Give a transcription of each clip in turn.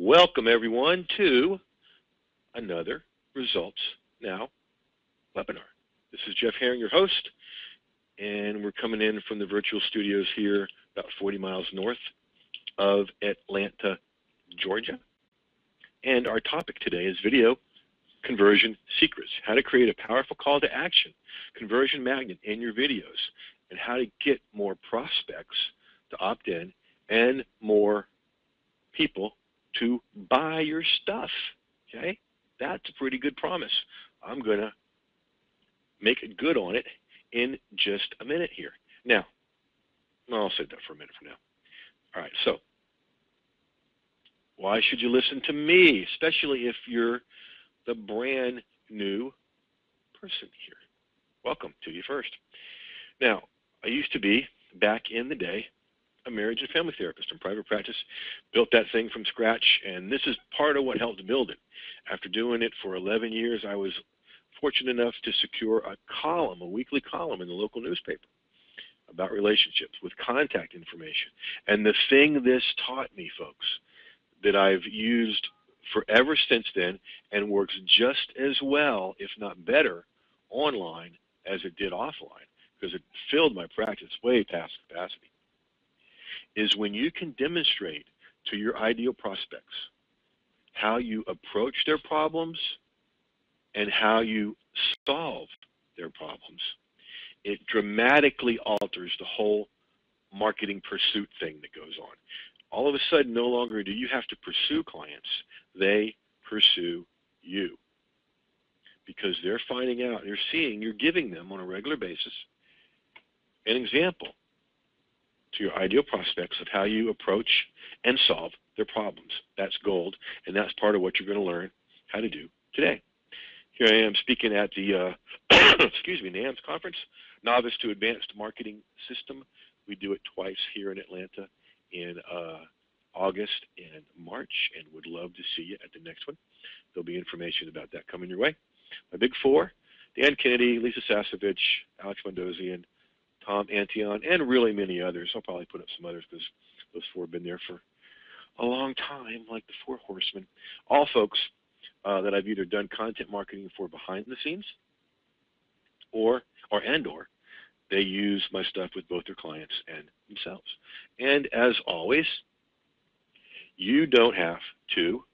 Welcome everyone to another Results Now webinar. This is Jeff Herring, your host, and we're coming in from the virtual studios here about 40 miles north of Atlanta, Georgia. And our topic today is video conversion secrets, how to create a powerful call to action, conversion magnet in your videos, and how to get more prospects to opt in and more people to buy your stuff. Okay, that's a pretty good promise. I'm going to make it good on it in just a minute here. Now, I'll save that for a minute from now. All right, so why should you listen to me, especially if you're the brand new person here? Welcome to you first. Now, I used to be, back in the day, a marriage and family therapist in private practice, built that thing from scratch, and this is part of what helped build it. After doing it for 11 years, I was fortunate enough to secure a column, a weekly column in the local newspaper about relationships with contact information. And the thing this taught me, folks, that I've used forever since then and works just as well, if not better, online as it did offline, because it filled my practice way past capacity, is when you can demonstrate to your ideal prospects how you approach their problems and how you solve their problems, it dramatically alters the whole marketing pursuit thing that goes on. All of a sudden, no longer do you have to pursue clients, they pursue you, because they're finding out, they're seeing you're giving them on a regular basis an example to your ideal prospects of how you approach and solve their problems. That's gold, and that's part of what you're going to learn how to do today. Here I am speaking at the excuse me, NAMS conference, Novice to Advanced Marketing System. We do it twice here in Atlanta in August and March, and would love to see you at the next one. There'll be information about that coming your way. My big four: Dan Kennedy, Lisa Sasevich, Alex Mondosian, Tom Antion, and really many others. I'll probably put up some others because those four have been there for a long time, like the Four Horsemen. All folks that I've either done content marketing for behind the scenes or they use my stuff with both their clients and themselves. And as always, you don't have to,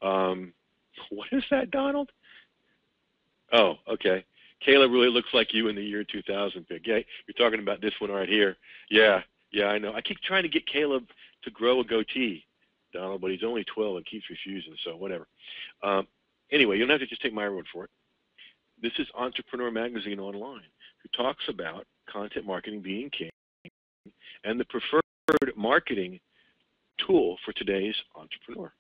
what is that, Donald? Oh, okay. Caleb really looks like you in the year 2000 pick. Yeah, you're talking about this one right here. Yeah, I know. I keep trying to get Caleb to grow a goatee, Donald, but he's only 12 and keeps refusing, so whatever. Anyway, you don't have to just take my word for it. This is Entrepreneur Magazine Online, who talks about content marketing being king and the preferred marketing tool for today's entrepreneur.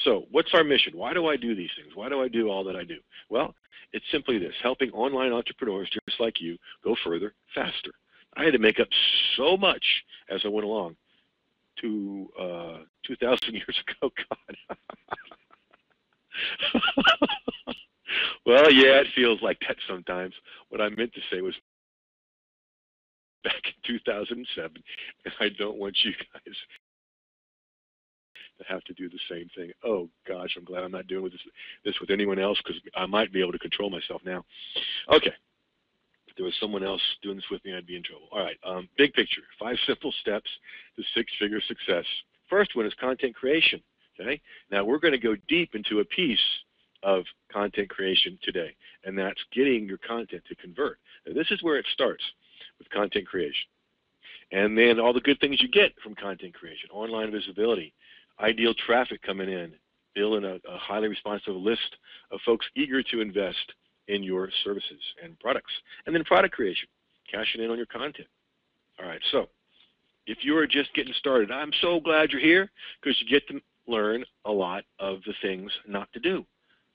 So what's our mission? Why do I do these things? Why do I do all that I do? Well, it's simply this: helping online entrepreneurs just like you go further, faster. I had to make up so much as I went along to 2,000 years ago. God. Well, yeah, it feels like that sometimes. What I meant to say was back in 2007, and I don't want you guys to have to do the same thing. Oh gosh, I'm glad I'm not doing this with anyone else, because I might be able to control myself now. Okay, if there was someone else doing this with me, I'd be in trouble. All right, big picture: 5 simple steps to 6-figure success. First one is content creation. Okay, now we're going to go deep into a piece of content creation today, and that's getting your content to convert. And this is where it starts, with content creation, and then all the good things you get from content creation: online visibility, ideal traffic coming in, building a highly responsive list of folks eager to invest in your services and products, and then product creation, cashing in on your content. All right, so if you are just getting started, I'm so glad you're here, because you get to learn a lot of the things not to do,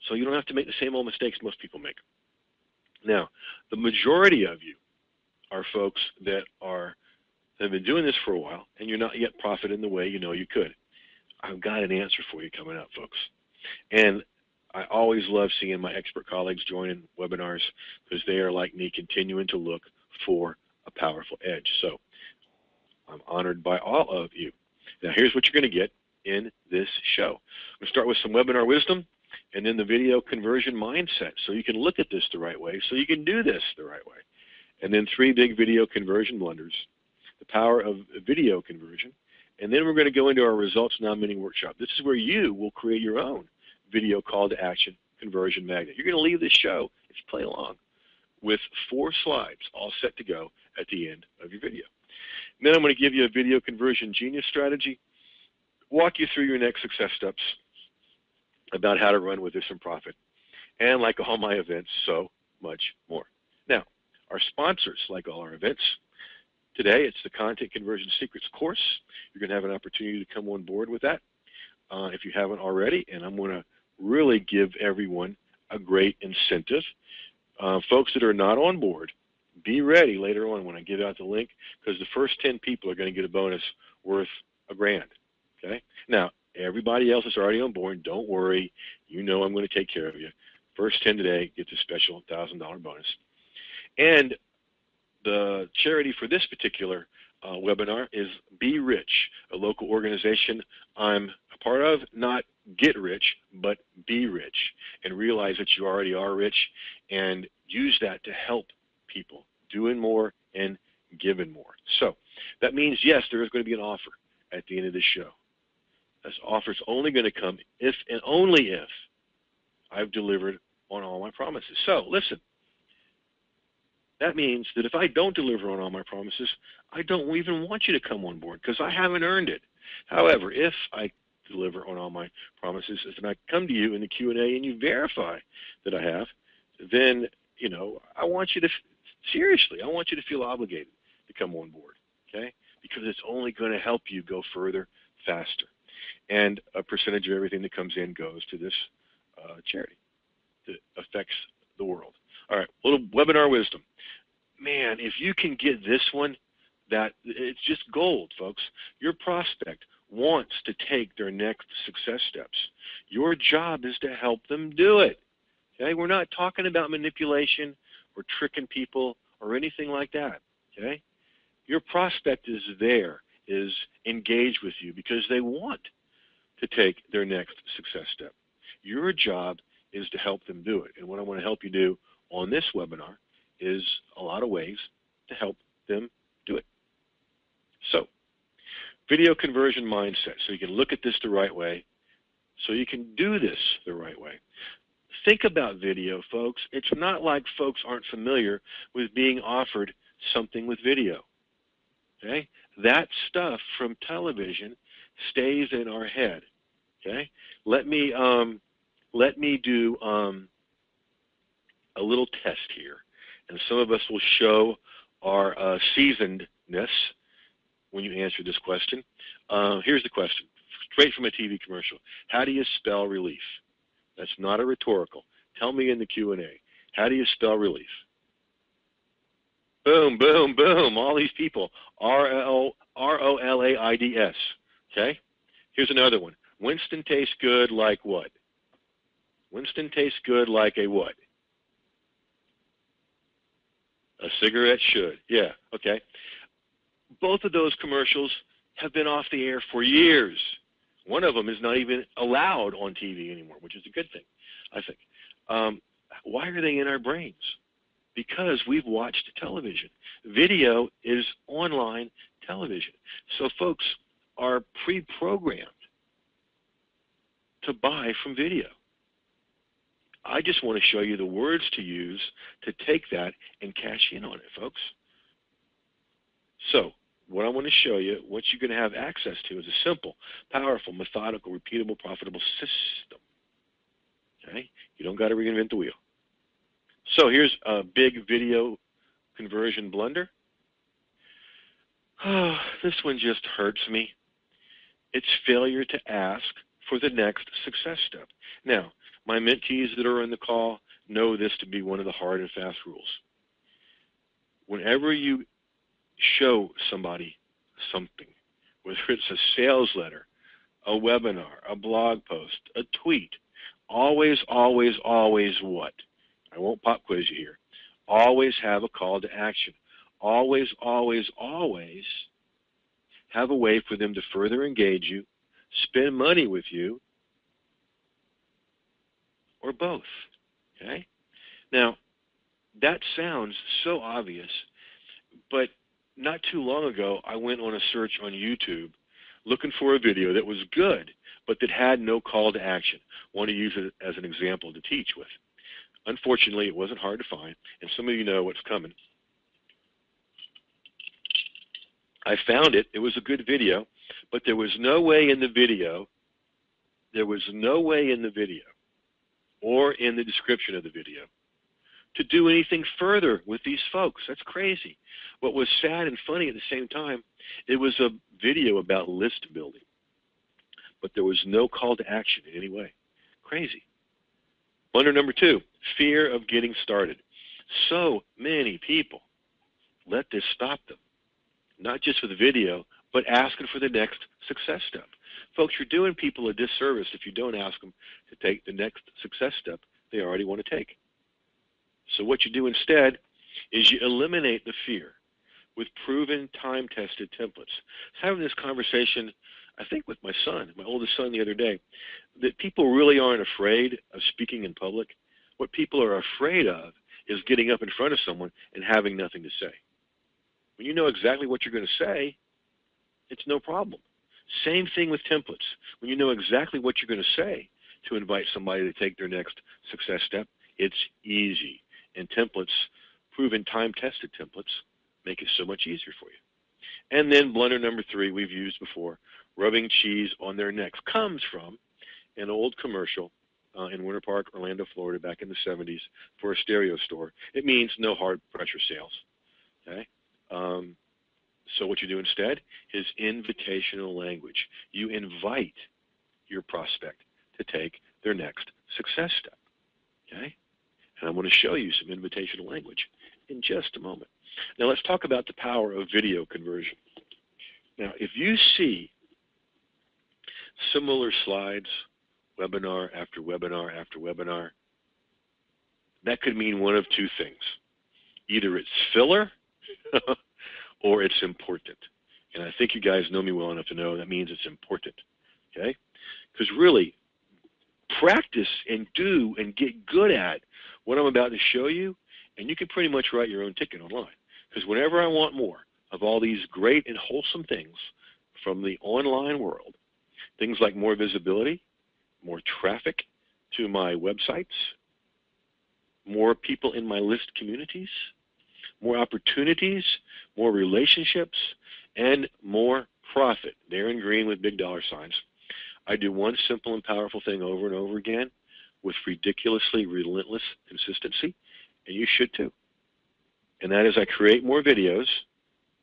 so you don't have to make the same old mistakes most people make. Now, the majority of you are folks that have been doing this for a while, and you're not yet profiting the way you know you could. I've got an answer for you coming up, folks. And I always love seeing my expert colleagues joining webinars, because they are like me, continuing to look for a powerful edge. So I'm honored by all of you. Now, here's what you're going to get in this show. I'm going to start with some webinar wisdom and then the video conversion mindset so you can look at this the right way, so you can do this the right way. And then 3 big video conversion blunders, the power of video conversion. And then we're going to go into our results now mini workshop. This is where you will create your own video call to action conversion magnet. You're going to leave this show, if you play along, with 4 slides all set to go at the end of your video. And then I'm going to give you a video conversion genius strategy, walk you through your next success steps about how to run with this and profit, and like all my events, so much more. Now, our sponsors, like all our events, today it's the Content Conversion Secrets course. You're going to have an opportunity to come on board with that if you haven't already, and I'm going to really give everyone a great incentive. Folks that are not on board, be ready later on when I give out the link, because the first 10 people are going to get a bonus worth $1,000. Okay? Now, everybody else is already on board. Don't worry. You know I'm going to take care of you. First 10 today gets a special $1,000 bonus. And the charity for this particular webinar is Be Rich, a local organization I'm a part of. Not get rich, but be rich, and realize that you already are rich, and use that to help people, doing more and giving more. So that means, yes, there is going to be an offer at the end of this show. This offer is only going to come if and only if I've delivered on all my promises. So listen, that means that if I don't deliver on all my promises, I don't even want you to come on board because I haven't earned it. However, if I deliver on all my promises, and I come to you in the Q&A and you verify that I have, then, you know, I want you to, seriously, I want you to feel obligated to come on board, okay? Because it's only going to help you go further, faster. And a percentage of everything that comes in goes to this charity that affects the world. All right, a little webinar wisdom. Man, if you can get this one, that it's just gold, folks. Your prospect wants to take their next success steps. Your job is to help them do it. Okay, we're not talking about manipulation or tricking people or anything like that. Okay, your prospect is there, is engaged with you because they want to take their next success step. Your job is to help them do it. And what I want to help you do on this webinar is a lot of ways to help them do it. So, video conversion mindset, so you can look at this the right way, so you can do this the right way. Think about video, folks. It's not like folks aren't familiar with being offered something with video. Okay? That stuff from television stays in our head. Okay? Let me do a little test here, and some of us will show our seasonedness when you answer this question. Here's the question, straight from a TV commercial. How do you spell relief? That's not a rhetorical. Tell me in the Q&A. How do you spell relief? Boom, boom, boom. All these people. R-O-L-A-I-D-S. Okay? Here's another one. Winston tastes good like what? Winston tastes good like a what? A cigarette should. Yeah, okay. Both of those commercials have been off the air for years. One of them is not even allowed on TV anymore, which is a good thing, I think. Why are they in our brains? Because we've watched television. Video is online television. So folks are pre-programmed to buy from video. I just want to show you the words to use to take that and cash in on it, folks. So what I want to show you, what you're going to have access to is a simple, powerful, methodical, repeatable, profitable system. Okay? You don't got to reinvent the wheel. So here's a big video conversion blunder. Oh, this one just hurts me. It's failure to ask for the next success step. Now, my mentees that are on the call know this to be one of the hard and fast rules. Whenever you show somebody something, whether it's a sales letter, a webinar, a blog post, a tweet, always, always, always what? I won't pop quiz you here. Always have a call to action. Always, always, always have a way for them to further engage you, spend money with you, or both. Okay? Now, that sounds so obvious, but not too long ago, I went on a search on YouTube looking for a video that was good, but that had no call to action. I want to use it as an example to teach with. Unfortunately, it wasn't hard to find, and some of you know what's coming. I found it. It was a good video, but there was no way in the video, or in the description of the video to do anything further with these folks. That's crazy. What was sad and funny at the same time, it was a video about list building, but there was no call to action in any way. Crazy. Blunder number 2, fear of getting started. So many people let this stop them, not just with the video, but asking for the next success step. Folks, you're doing people a disservice if you don't ask them to take the next success step they already want to take. So what you do instead is you eliminate the fear with proven, time-tested templates. I was having this conversation, I think, with my son, my oldest son, the other day, that people really aren't afraid of speaking in public. What people are afraid of is getting up in front of someone and having nothing to say. When you know exactly what you're going to say, it's no problem. Same thing with templates. When you know exactly what you're going to say to invite somebody to take their next success step, it's easy. And templates, proven time-tested templates, make it so much easier for you. And then blunder number 3 we've used before, rubbing cheese on their necks, comes from an old commercial in Winter Park, Orlando, Florida, back in the 70s for a stereo store. It means no hard pressure sales. Okay? So what you do instead is invitational language. You invite your prospect to take their next success step. Okay? And I'm going to show you some invitational language in just a moment. Now let's talk about the power of video conversion. Now if you see similar slides, webinar after webinar after webinar, that could mean one of 2 things. Either it's filler or it's important. And I think you guys know me well enough to know that means it's important. Okay? Because really, practice and do and get good at what I'm about to show you, and you can pretty much write your own ticket online. Because whenever I want more of all these great and wholesome things from the online world, things like more visibility, more traffic to my websites, more people in my list communities, more opportunities, more relationships, and more profit. They're in green with big dollar signs. I do one simple and powerful thing over and over again with ridiculously relentless consistency, and you should too. And that is I create more videos,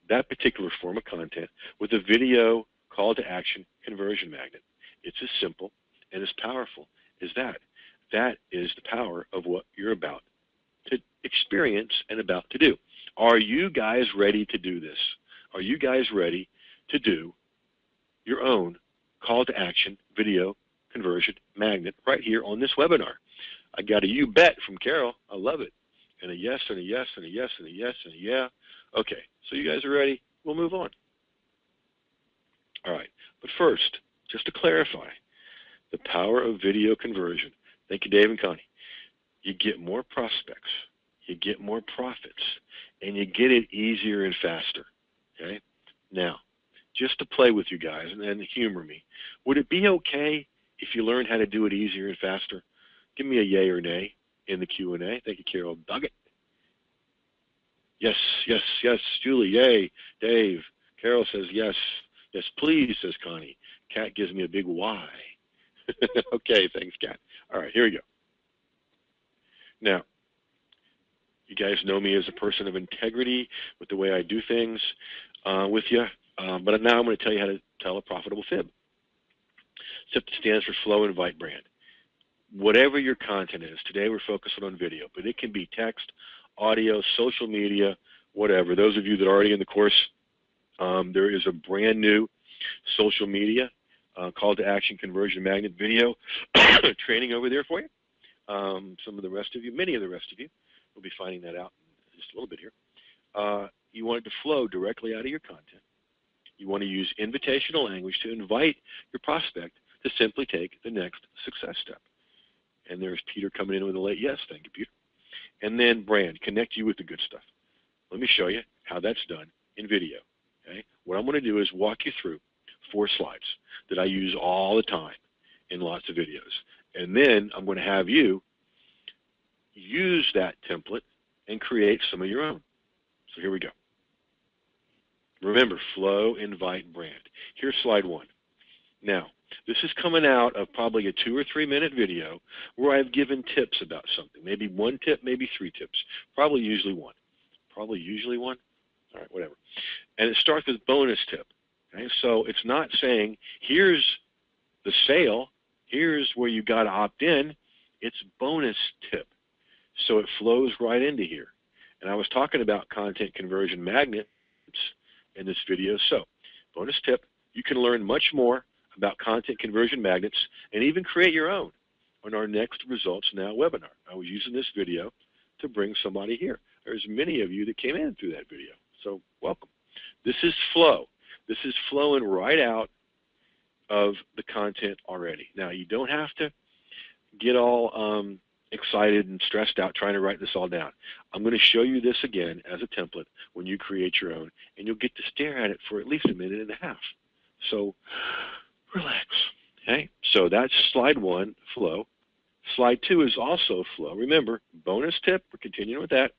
that particular form of content, with a video call to action conversion magnet. It's as simple and as powerful as that. That is the power of what you're about to experience and about to do. Are you guys ready to do this? Are you guys ready to do your own call to action video conversion magnet right here on this webinar? I got a you bet from Carol. I love it. And a yes and a yes and a yes and a yes and a yeah. Okay, so you guys are ready? We'll move on. All right, but first, just to clarify, the power of video conversion. Thank you, Dave and Connie. You get more prospects, you get more profits, and you get it easier and faster. Okay? Now, just to play with you guys and humor me, would it be okay if you learned how to do it easier and faster? Give me a yay or nay in the Q&A. Thank you, Carol. Dug it. Yes, yes, yes. Julie, yay. Dave. Carol says yes. Yes, please, says Connie. Kat gives me a big Y. Okay, thanks, Kat. All right, here we go. Now, you guys know me as a person of integrity with the way I do things with you, but now I'm going to tell you how to tell a profitable fib. SIP stands for Flow Invite Brand. Whatever your content is, today we're focusing on video, but it can be text, audio, social media, whatever. Those of you that are already in the course, there is a brand new social media call to action conversion magnet video training over there for you. Some of the rest of you, many of the rest of you, will be finding that out in just a little bit here. You want it to flow directly out of your content You want to use invitational language to invite your prospect to simply take the next success step. And there's Peter coming in with a late yes. Thank you, Peter. And then brand, connect you with the good stuff. Let me show you how that's done in video. Okay? What I'm going to do is walk you through 4 slides that I use all the time in lots of videos. And then I'm going to have you use that template and create some of your own. So here we go. Remember, flow, invite, brand. Here's slide 1. Now, this is coming out of probably a 2 or 3 minute video where I've given tips about something. Maybe 1 tip, maybe 3 tips. Probably usually 1. Probably usually 1. All right, whatever. And it starts with bonus tip. Okay? So it's not saying, here's the sale, here's where you got to opt in. It's bonus tip. So it flows right into here. And I was talking about content conversion magnets in this video. So bonus tip, you can learn much more about content conversion magnets and even create your own on our next Results Now webinar. I was using this video to bring somebody here. There's many of you that came in through that video. So welcome. This is flow. This is flowing right out of the content already. Now, you don't have to get all excited and stressed out trying to write this all down. I'm going to show you this again as a template when you create your own, and you'll get to stare at it for at least a minute and a half. So relax. Okay? So that's slide 1, flow. Slide 2 is also flow. Remember, bonus tip, we're continuing with that.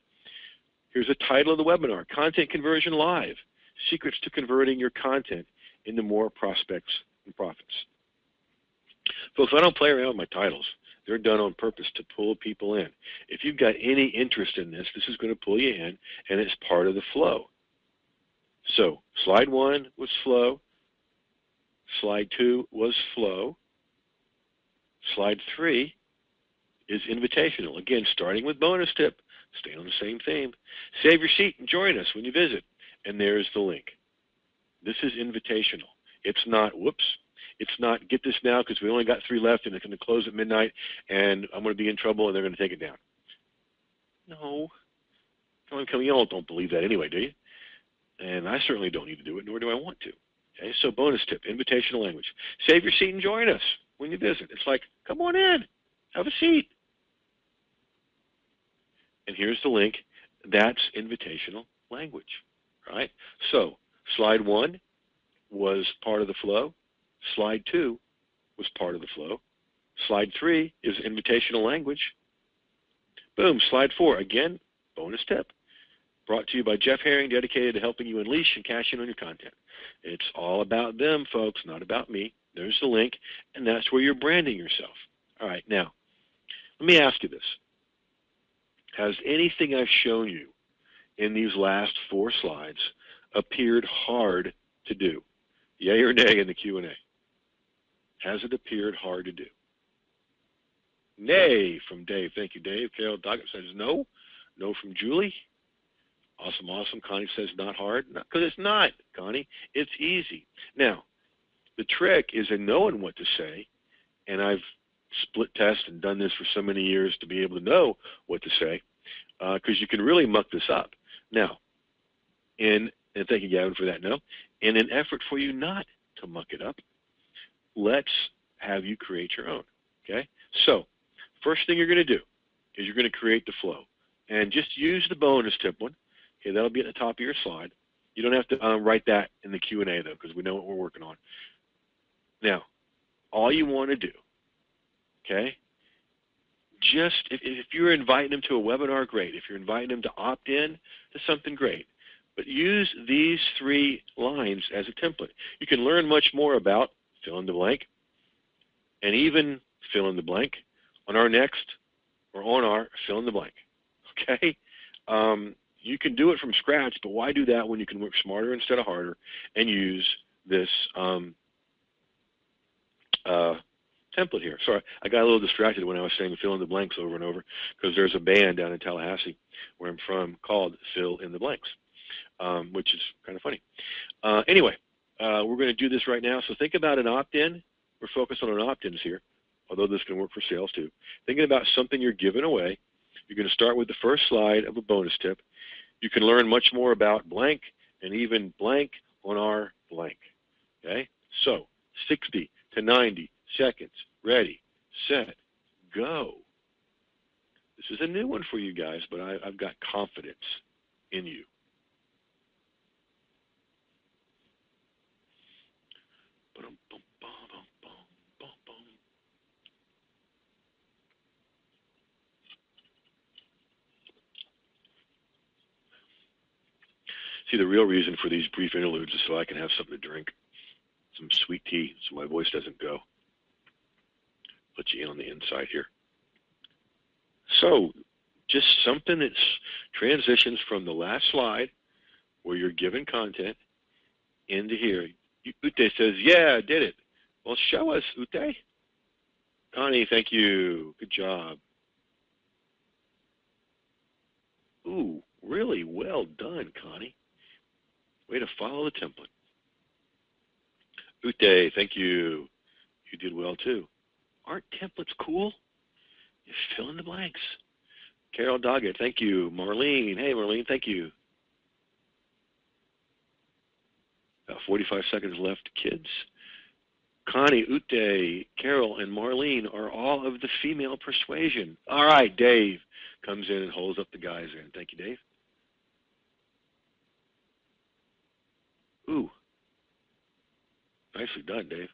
Here's the title of the webinar, Content Conversion Live, Secrets to Converting Your Content into More Prospects and Profits. Folks, I don't play around with my titles. They're done on purpose to pull people in. If you've got any interest in this, this is going to pull you in, and it's part of the flow. So slide 1 was flow. Slide 2 was flow. Slide 3 is invitational. Again, starting with bonus tip, stay on the same theme. Save your seat and join us when you visit. And there's the link. This is invitational. It's not, whoops, it's not get this now because we only got 3 left and it's going to close at midnight and I'm going to be in trouble and they're going to take it down. No. You all don't believe that anyway, do you? And I certainly don't need to do it, nor do I want to. Okay, so bonus tip, invitational language. Save your seat and join us when you visit. It's like, come on in, have a seat. And here's the link. That's invitational language, right? So slide 1 was part of the flow. Slide 2 was part of the flow. Slide 3 is invitational language. Boom, slide 4, again, bonus tip. Brought to you by Jeff Herring, dedicated to helping you unleash and cash in on your content. It's all about them, folks, not about me. There's the link, and that's where you're branding yourself. All right, now, let me ask you this. Has anything I've shown you in these last 4 slides appeared hard to do? Yay or nay in the Q&A. Has it appeared hard to do? Nay from Dave. Thank you, Dave. Carol Doggett says no. No from Julie. Awesome, awesome. Connie says not hard. Because it's not, Connie. It's easy. Now, the trick is in knowing what to say, and I've split test and done this for so many years to be able to know what to say, because you can really muck this up. Now, and thank you, Gavin, for that no. In an effort for you not to muck it up, let's have you create your own, okay? So, first thing you're going to do is you're going to create the flow. And just use the bonus tip one. Okay, that'll be at the top of your slide. You don't have to write that in the Q&A, though, because we know what we're working on. Now, all you want to do, okay, just if you're inviting them to a webinar, great. If you're inviting them to opt in to something, great. But use these 3 lines as a template. You can learn much more about fill in the blank and even fill in the blank on our next or on our fill in the blank. Okay? You can do it from scratch, but why do that when you can work smarter instead of harder and use this template here? Sorry, I got a little distracted when I was saying fill in the blanks over and over because there's a band down in Tallahassee where I'm from called Fill in the Blanks, which is kind of funny. Anyway, we're going to do this right now. So think about an opt-in. We're focused on an opt-ins here, although this can work for sales too. Thinking about something you're giving away. You're going to start with the first slide of a bonus tip. You can learn much more about blank and even blank on our blank. Okay? So 60 to 90 seconds. Ready, set, go. This is a new one for you guys, but I've got confidence in you. See, the real reason for these brief interludes is so I can have something to drink, some sweet tea, so my voice doesn't go. Let you in on the inside here. So, just something that transitions from the last slide, where you're given content, into here. Ute says, yeah, I did it. Well, show us, Ute. Connie, thank you. Good job. Ooh, really well done, Connie. Way to follow the template. Ute, thank you. You did well too. Aren't templates cool? You fill in the blanks. Carol Doggett, thank you. Marlene, hey Marlene, thank you. About 45 seconds left, kids. Connie, Ute, Carol, and Marlene are all of the female persuasion. All right, Dave comes in and holds up the guys in. Thank you, Dave. Ooh. Nicely done, Dave.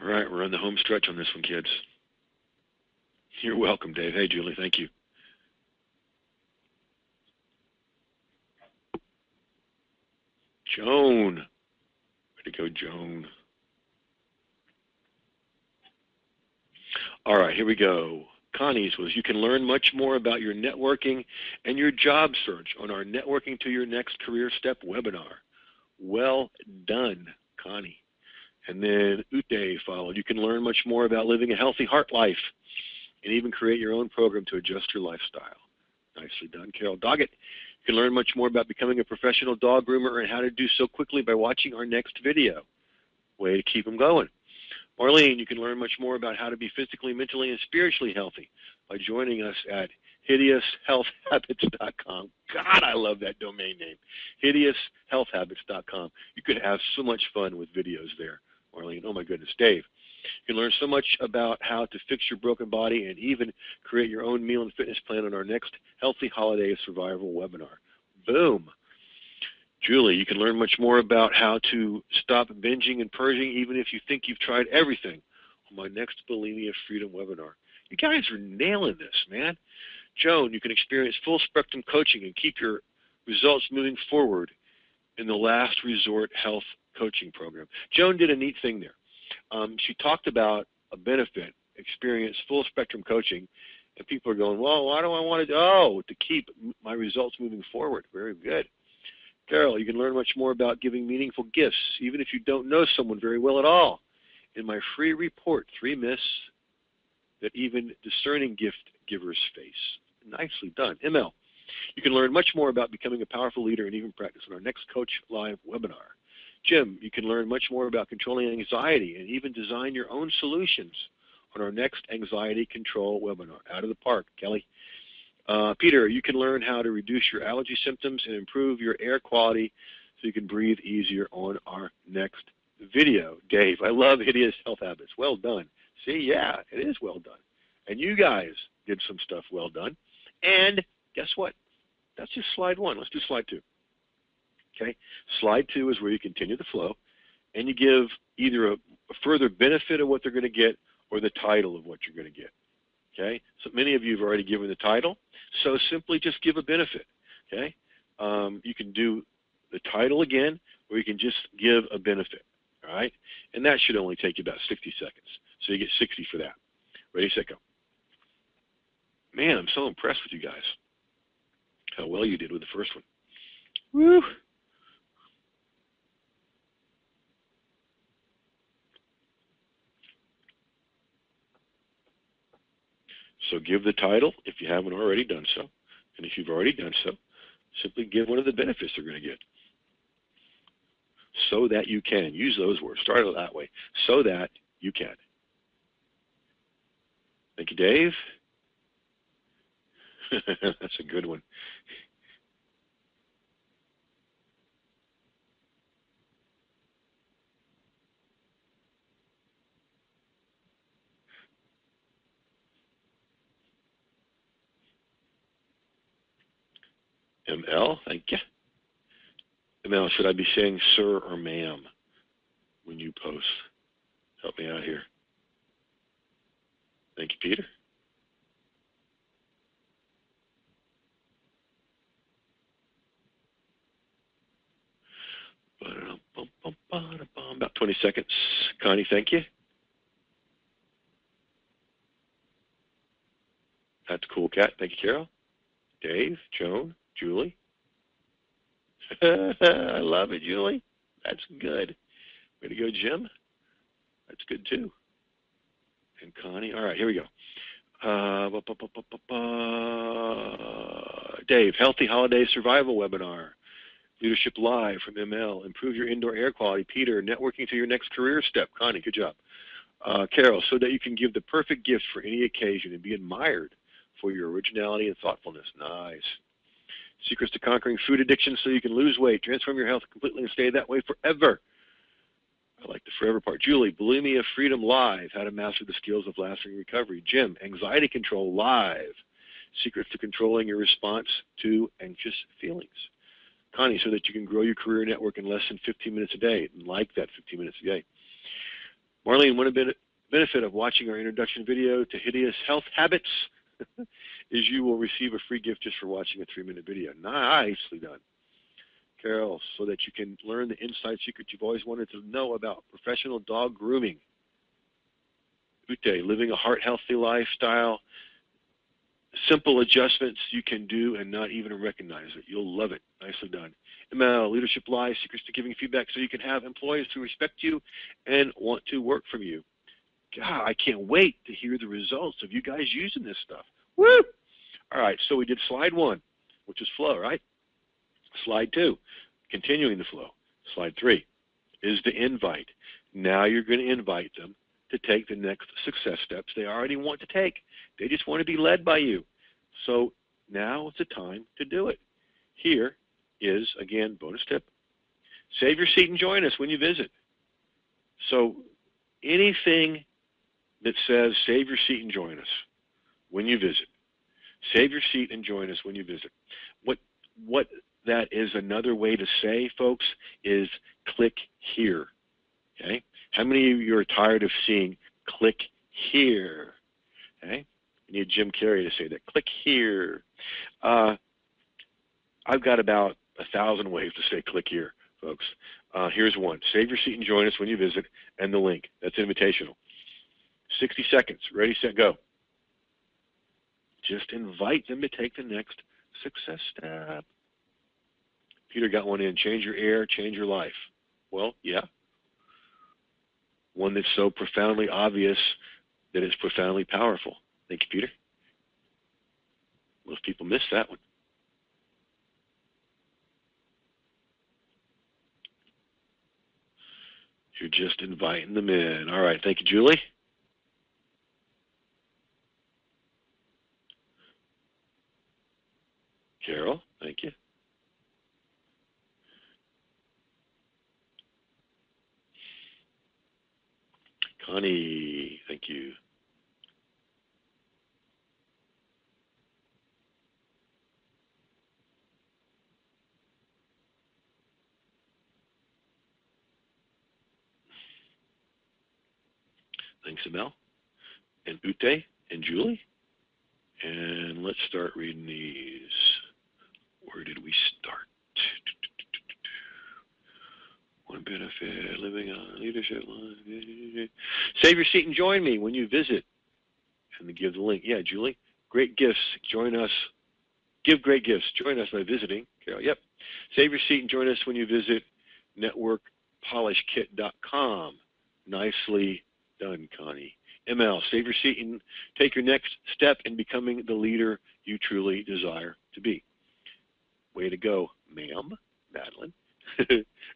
All right, we're on the home stretch on this one, kids. You're welcome, Dave. Hey, Julie, thank you. Joan. Way to go, Joan. All right, here we go. Connie's was, you can learn much more about your networking and your job search on our Networking to Your Next Career Step webinar. Well done, Connie. And then Ute followed. You can learn much more about living a healthy heart life and even create your own program to adjust your lifestyle. Nicely done, Carol Doggett. You can learn much more about becoming a professional dog groomer and how to do so quickly by watching our next video. Way to keep them going. Marlene, you can learn much more about how to be physically, mentally, and spiritually healthy by joining us at hideoushealthhabits.com. God, I love that domain name, hideoushealthhabits.com. You could have so much fun with videos there, Marlene. Oh, my goodness. Dave, you can learn so much about how to fix your broken body and even create your own meal and fitness plan on our next Healthy Holiday Survival webinar. Boom. Julie, you can learn much more about how to stop binging and purging even if you think you've tried everything on my next Bulimia Freedom webinar. You guys are nailing this, man. Joan, you can experience full spectrum coaching and keep your results moving forward in the Last Resort Health Coaching Program. Joan did a neat thing there. She talked about a benefit, experience full spectrum coaching, and people are going, well, why do I want to? Oh, to keep my results moving forward. Very good. Carol, you can learn much more about giving meaningful gifts, even if you don't know someone very well at all. In my free report, 3 myths that even discerning gift givers face. Nicely done. ML, you can learn much more about becoming a powerful leader and even practice on our next Coach Live webinar. Jim, you can learn much more about controlling anxiety and even design your own solutions on our next Anxiety Control webinar. Out of the park, Kelly. Peter, you can learn how to reduce your allergy symptoms and improve your air quality so you can breathe easier on our next video. Dave, I love Hideous Health Habits. Well done. See, yeah, it is well done. And you guys did some stuff well done. And guess what? That's just slide 1. Let's do slide 2. Okay? Slide 2 is where you continue the flow and you give either a further benefit of what they're going to get or the title of what you're going to get. Okay, so many of you have already given the title, so simply just give a benefit. Okay, you can do the title again, or you can just give a benefit. All right, and that should only take you about 60 seconds. So you get 60 for that. Ready, set, go. Man, I'm so impressed with you guys. How well you did with the first one. Woo! So give the title if you haven't already done so. And if you've already done so, simply give one of the benefits they're going to get. So that you can. Use those words. Start it that way. So that you can. Thank you, Dave. That's a good one. ML, thank you. ML, should I be saying sir or ma'am when you post? Help me out here. Thank you, Peter. About 20 seconds. Connie, thank you. That's cool, Cat. Thank you, Carol. Dave, Joan, Julie. I love it, Julie. That's good. Way to go, Jim. That's good, too. And Connie. All right, here we go. Dave, Healthy Holiday Survival Webinar. Leadership Live from ML. Improve your indoor air quality. Peter, networking to your next career step. Connie, good job. Carol, so that you can give the perfect gift for any occasion and be admired for your originality and thoughtfulness. Nice. Secrets to conquering food addiction so you can lose weight, transform your health completely and stay that way forever. I like the forever part. Julie, Bulimia Freedom Live, how to master the skills of lasting recovery. Jim, Anxiety Control Live, secrets to controlling your response to anxious feelings. Connie, so that you can grow your career network in less than 15 minutes a day, and like that 15 minutes a day. Marlene, one benefit of watching our introduction video to hideous health habits is you will receive a free gift just for watching a 3-minute video. Nicely done. Carol, so that you can learn the inside secret you've always wanted to know about professional dog grooming. Ute, living a heart-healthy lifestyle. Simple adjustments you can do and not even recognize it. You'll love it. Nicely done. ML, Leadership Live, secrets to giving feedback so you can have employees who respect you and want to work from you. God, I can't wait to hear the results of you guys using this stuff. Woo! All right, so we did slide 1, which is flow, right? Slide 2, continuing the flow. Slide 3 is the invite. Now you're going to invite them to take the next success steps they already want to take. They just want to be led by you. So now it's the time to do it. Here is, again, bonus tip. Save your seat and join us when you visit. So anything that says save your seat and join us when you visit. Save your seat and join us when you visit. What that is another way to say, folks, is click here. Okay? How many of you are tired of seeing click here? Okay? You need Jim Carrey to say that. Click here. I've got about 1,000 ways to say click here, folks. Here's one. Save your seat and join us when you visit, and the link. That's invitational. 60 seconds. Ready, set, go. Just invite them to take the next success step. Peter got one in. Change your air, change your life. Well, yeah. One that's so profoundly obvious that it's profoundly powerful. Thank you, Peter. Most people miss that one. You're just inviting them in. All right. Thank you, Julie. Carol, thank you. Connie, thank you. Thanks, Amel, and Ute, and Julie. And let's start reading these. Where did we start? One benefit, living on leadership line. Save your seat and join me when you visit. And to give the link. Yeah, Julie. Great gifts. Join us. Give great gifts. Join us by visiting. Carol, yep. Save your seat and join us when you visit networkpolishkit.com. Nicely done, Connie. ML, save your seat and take your next step in becoming the leader you truly desire to be. Way to go, ma'am, Madeline.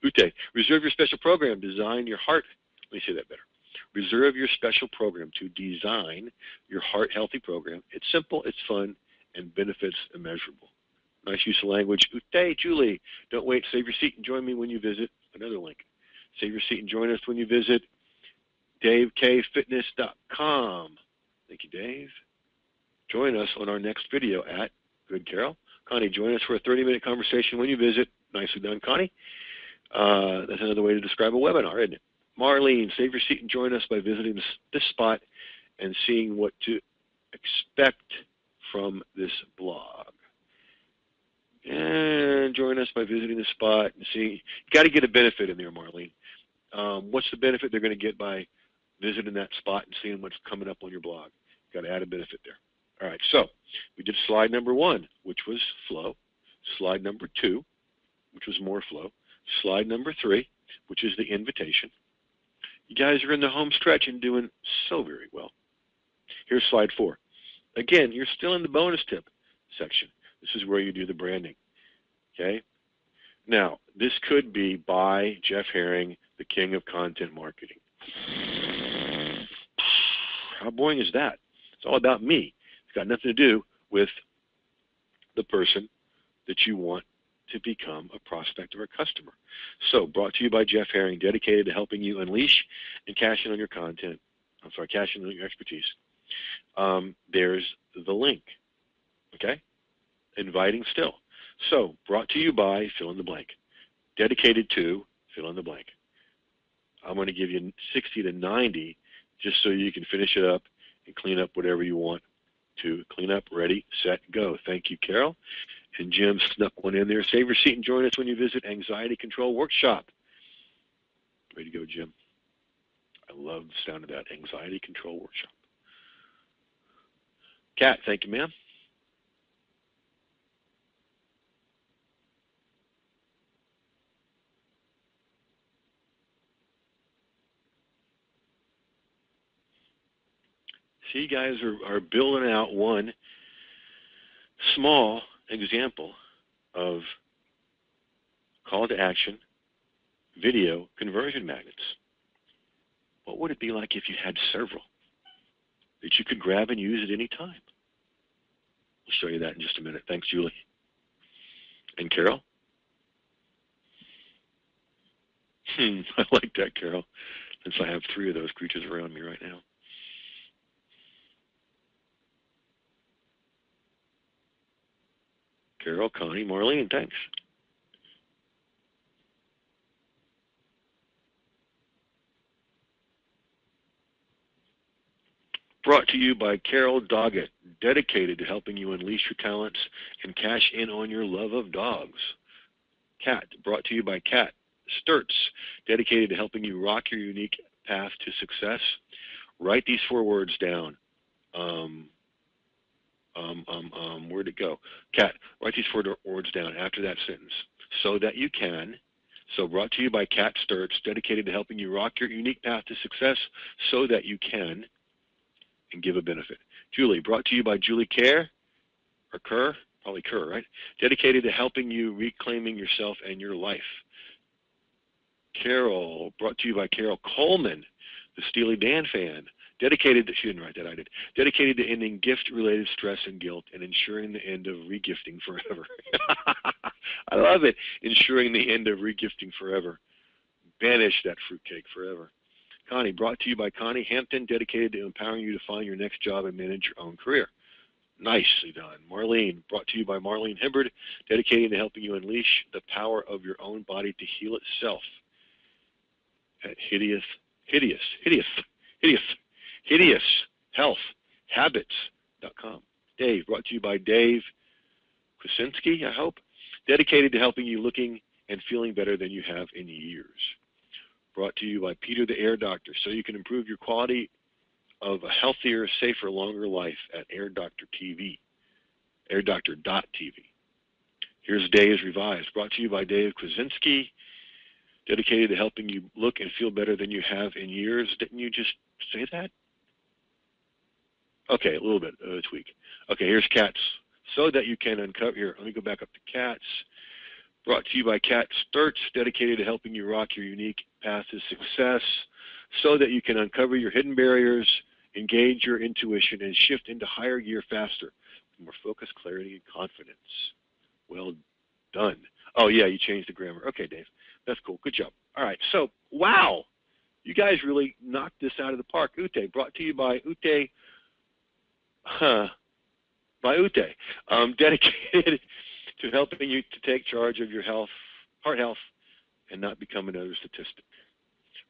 Ute, reserve your special program. Design your heart. Let me say that better. Reserve your special program to design your heart-healthy program. It's simple, it's fun, and benefits immeasurable. Nice use of language. Ute, Julie, don't wait. Save your seat and join me when you visit. Another link. Save your seat and join us when you visit DaveKFitness.com. Thank you, Dave. Join us on our next video at, good Carol, Connie, join us for a 30-minute conversation when you visit. Nicely done, Connie. That's another way to describe a webinar, isn't it? Marlene, save your seat and join us by visiting this spot and seeing what to expect from this blog. And join us by visiting the spot and seeing. You got to get a benefit in there, Marlene. What's the benefit they're going to get by visiting that spot and seeing what's coming up on your blog? Got to add a benefit there. All right, so we did slide number 1, which was flow. Slide number 2, which was more flow. Slide number 3, which is the invitation. You guys are in the home stretch and doing so very well. Here's slide 4. Again, you're still in the bonus tip section. This is where you do the branding. Okay? Now, this could be by Jeff Herring, the king of content marketing. How boring is that? It's all about me. It's got nothing to do with the person that you want to become a prospect or a customer. So, brought to you by Jeff Herring, dedicated to helping you unleash and cash in on your content. Cash in on your expertise. There's the link. Okay? Inviting still. So, brought to you by fill in the blank. Dedicated to fill in the blank. I'm going to give you 60 to 90 just so you can finish it up and clean up whatever you want to clean up. Ready, set, go. Thank you, Carol. And Jim snuck one in there. Save your seat and join us when you visit Anxiety Control Workshop. Way to go, Jim. I love the sound of that. Anxiety Control Workshop. Kat, thank you, ma'am. See, you guys are building out one small example of call to action video conversion magnets. What would it be like if you had several that you could grab and use at any time? We'll show you that in just a minute. Thanks, Julie. And Carol? I like that, Carol, since I have 3 of those creatures around me right now. Carol, Connie, Marlene, thanks. Brought to you by Carol Doggett, dedicated to helping you unleash your talents and cash in on your love of dogs. Kat, brought to you by Kat Sturts, dedicated to helping you rock your unique path to success. Write these 4 words down. Where'd it go? Kat, write these 4 words down after that sentence. So that you can. So brought to you by Kat Sturts, dedicated to helping you rock your unique path to success so that you can, and give a benefit. Julie, brought to you by Julie Kerr, or Kerr, probably Kerr, right? Dedicated to helping you reclaiming yourself and your life. Carol, brought to you by Carol Coleman, the Steely Dan fan. Dedicated to, she didn't write that, I did. Dedicated to ending gift-related stress and guilt and ensuring the end of regifting forever. I love it. Ensuring the end of regifting forever. Banish that fruitcake forever. Connie, brought to you by Connie Hampton, dedicated to empowering you to find your next job and manage your own career. Nicely done. Marlene, brought to you by Marlene Hibbard, dedicated to helping you unleash the power of your own body to heal itself. At hideoushealthhabits.com. Dave, brought to you by Dave Krasinski, I hope, dedicated to helping you looking and feeling better than you have in years. Brought to you by Peter the Air Doctor, so you can improve your quality of a healthier, safer, longer life at Air Doctor TV, airdoctor.tv. Here's Dave's Revised, brought to you by Dave Krasinski, dedicated to helping you look and feel better than you have in years. Didn't you just say that? Okay, a little bit of a tweak. Okay, here's Kat's. So that you can uncover, here, let me go back up to Kat's. Brought to you by Kat Sturts, dedicated to helping you rock your unique path to success so that you can uncover your hidden barriers, engage your intuition, and shift into higher gear faster with more focus, clarity, and confidence. Well done. Oh, yeah, you changed the grammar. Okay, Dave. That's cool. Good job. All right. So, wow. You guys really knocked this out of the park. Ute, brought to you by Ute. Dedicated to helping you to take charge of your health, heart health, and not become another statistic.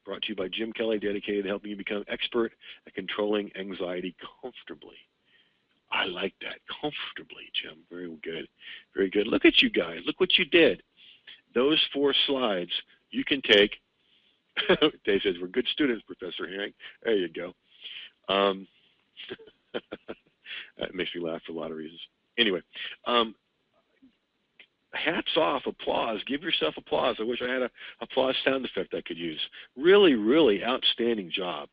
Brought to you by Jim Kelly, dedicated to helping you become expert at controlling anxiety comfortably. I like that, comfortably, Jim. Very good. Very good. Look at you guys. Look what you did. Those 4 slides you can take. Dave says, we're good students, Professor Herring. There you go. That makes me laugh for a lot of reasons. Anyway, hats off, applause. Give yourself applause. I wish I had an applause sound effect I could use. Really, really outstanding job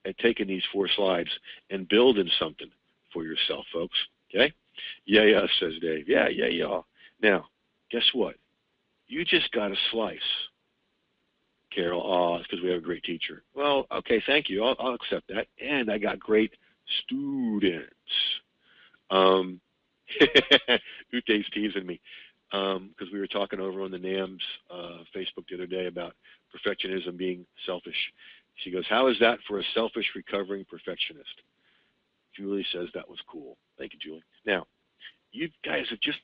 at taking these 4 slides and building something for yourself, folks. Okay? Yeah, says Dave. Yeah. Now, guess what? You just got a slice. Carol, it's because we have a great teacher. Well, okay, thank you. I'll accept that. And I got great students. Ute's teasing me because we were talking over on the NAM's Facebook the other day about perfectionism being selfish. She goes, how is that for a selfish, recovering perfectionist? Julie says that was cool. Thank you, Julie. Now, you guys have just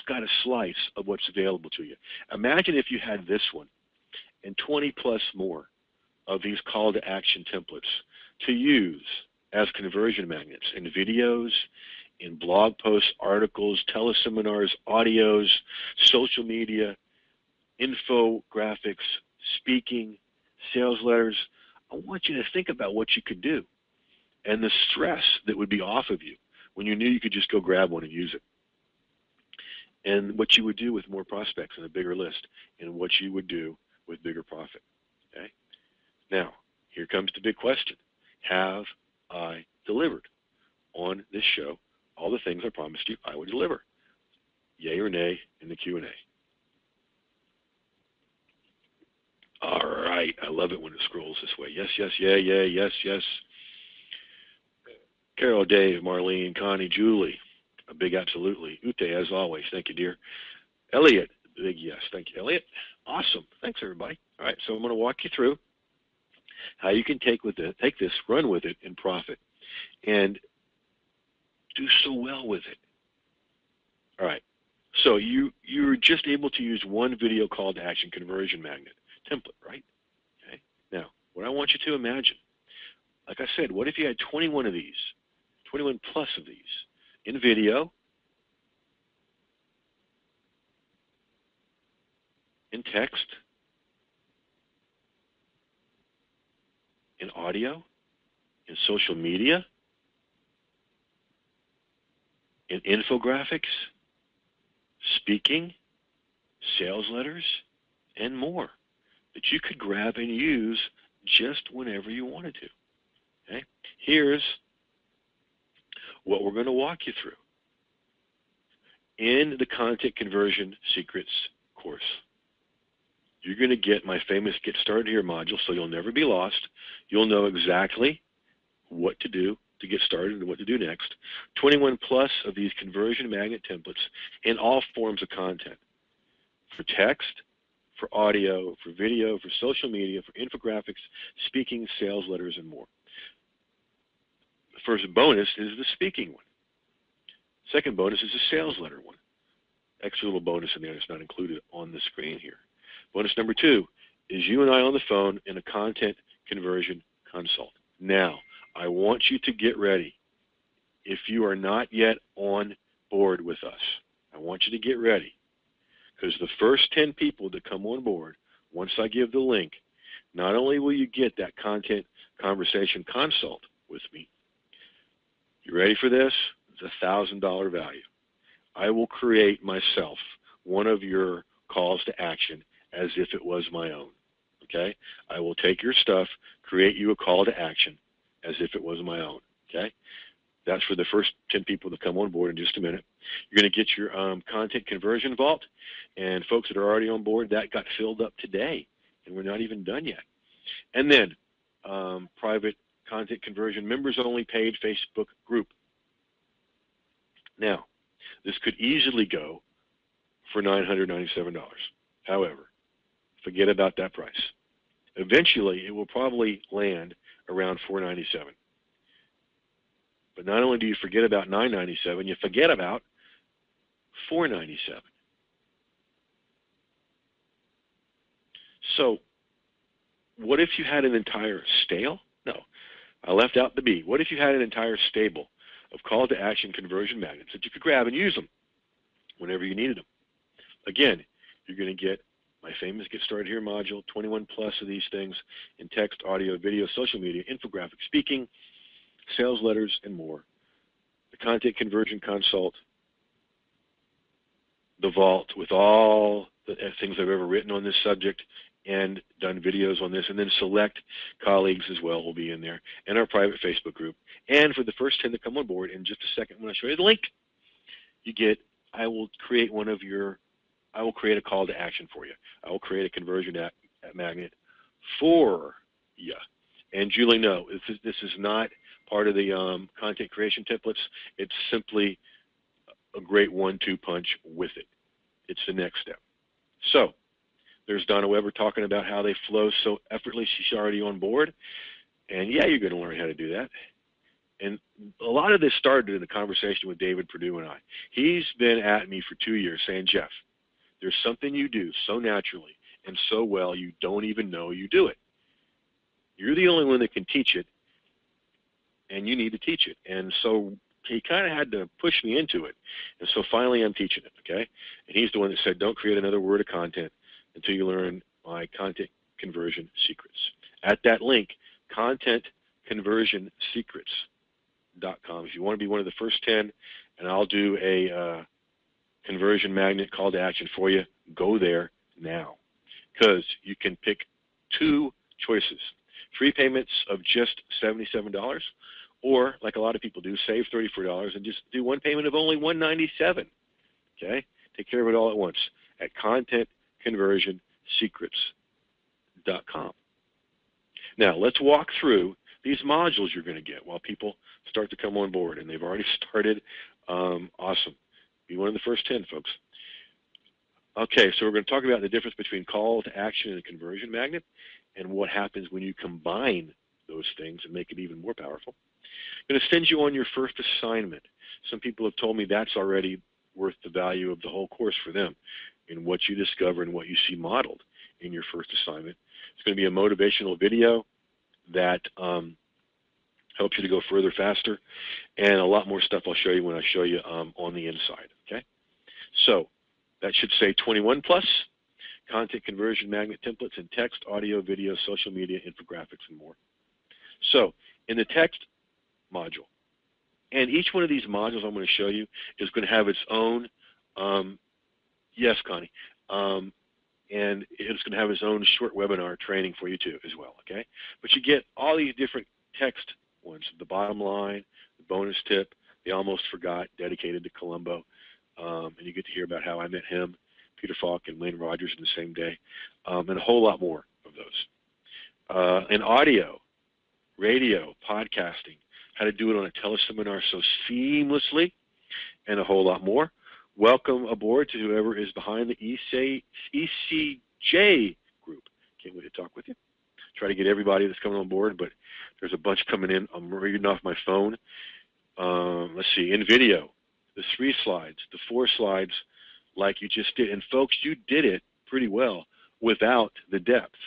got a slice of what's available to you. Imagine if you had this one and 20 plus more of these call to action templates to use as conversion magnets in videos, in blog posts, articles, teleseminars, audios, social media, infographics, speaking, sales letters. I want you to think about what you could do and the stress that would be off of you when you knew you could just go grab one and use it. And what you would do with more prospects and a bigger list, and what you would do with bigger profit. Okay? Now, here comes the big question. Have I delivered on this show all the things I promised you I would deliver? Yay or nay in the Q&A. All right. I love it when it scrolls this way. Yes, yes. Carol, Dave, Marlene, Connie, Julie, a big absolutely. Ute, as always. Thank you, dear. Elliot, big yes. Thank you, Elliot. Awesome. Thanks, everybody. All right, so I'm going to walk you through how you can take this, run with it, and profit, and do so well with it. All right, so you're just able to use one video call to action conversion magnet template, right? Okay. Now, what I want you to imagine, like I said, what if you had 21 of these, 21 plus of these, in video, in text, in audio, in social media, in infographics, speaking, sales letters, and more that you could grab and use just whenever you wanted to. Okay? Here's what we're going to walk you through in the Content Conversion Secrets course. You're going to get my famous Get Started Here module, so you'll never be lost. You'll know exactly what to do to get started and what to do next. 21 plus of these conversion magnet templates in all forms of content. For text, for audio, for video, for social media, for infographics, speaking, sales letters, and more. The first bonus is the speaking one. Second bonus is the sales letter one. Extra little bonus in there that's not included on the screen here. Bonus number 2 is you and I on the phone in a content conversion consult. Now, I want you to get ready. If you are not yet on board with us, I want you to get ready, because the first 10 people that come on board, once I give the link, not only will you get that content conversation consult with me, you ready for this? It's $1,000 value. I will create myself one of your calls to action as if it was my own. Okay? I will take your stuff, create you a call to action as if it was my own. Okay? That's for the first 10 people that come on board in just a minute. You're going to get your content conversion vault, and folks that are already on board, that got filled up today, and we're not even done yet. And then private content conversion members-only paid Facebook group. Now, this could easily go for $997. However, forget about that price. Eventually, it will probably land around $497. But not only do you forget about $997, you forget about $497. So what if you had an entire stale? No, I left out the B. What if you had an entire stable of call to action conversion magnets that you could grab and use them whenever you needed them? Again, you're going to get my famous Get Started Here module, 21 plus of these things in text, audio, video, social media, infographics, speaking, sales letters, and more. The content conversion consult, the vault with all the things I've ever written on this subject and done videos on this, and then select colleagues as well will be in there, and our private Facebook group. And for the first 10 that come on board, in just a second when I show you the link, you get, I will create a call to action for you. I will create a conversion magnet for you. And Julie, no, this is not part of the content creation templates. It's simply a great 1-2 punch with it. It's the next step. So there's Donna Weber talking about how they flow so effortlessly. She's already on board. And yeah, you're going to learn how to do that. And a lot of this started in a conversation with David Perdue and I. He's been at me for 2 years saying, Jeff, there's something you do so naturally and so well you don't even know you do it. You're the only one that can teach it, and you need to teach it. And so he kind of had to push me into it. And so finally I'm teaching it, okay? And he's the one that said, don't create another word of content until you learn my content conversion secrets. At that link, contentconversionsecrets.com. If you want to be one of the first 10, and I'll do a conversion magnet call to action for you, go there now. Because you can pick 2 choices. Free payments of just $77, or like a lot of people do, save $34 and just do one payment of only $197. Okay? Take care of it all at once at contentconversionsecrets.com. Now, let's walk through these modules you're going to get while people start to come on board, and they've already started. Awesome. Be one of the first 10, folks. Okay, so we're going to talk about the difference between call to action and a conversion magnet and what happens when you combine those things and make it even more powerful. I'm going to send you on your first assignment. Some people have told me that's already worth the value of the whole course for them in what you discover and what you see modeled in your first assignment. It's going to be a motivational video that helps you to go further, faster, and a lot more stuff I'll show you when I show you on the inside. Okay, so that should say 21 plus, content conversion magnet templates in text, audio, video, social media, infographics, and more. So in the text module, and each one of these modules I'm going to show you is going to have its own, yes, Connie, and it's going to have its own short webinar training for you too as well, okay? But you get all these different text ones, the bottom line, the bonus tip, the almost forgot, dedicated to Columbo, and you get to hear about how I met him, Peter Falk, and Lane Rogers in the same day, and a whole lot more of those. And audio, radio, podcasting, how to do it on a teleseminar so seamlessly, and a whole lot more. Welcome aboard to whoever is behind the ECJ group. Can't wait to talk with you. Try to get everybody that's coming on board, but there's a bunch coming in. I'm reading off my phone. Let's see, in video, the 3 slides, the 4 slides like you just did. And folks, you did it pretty well without the depth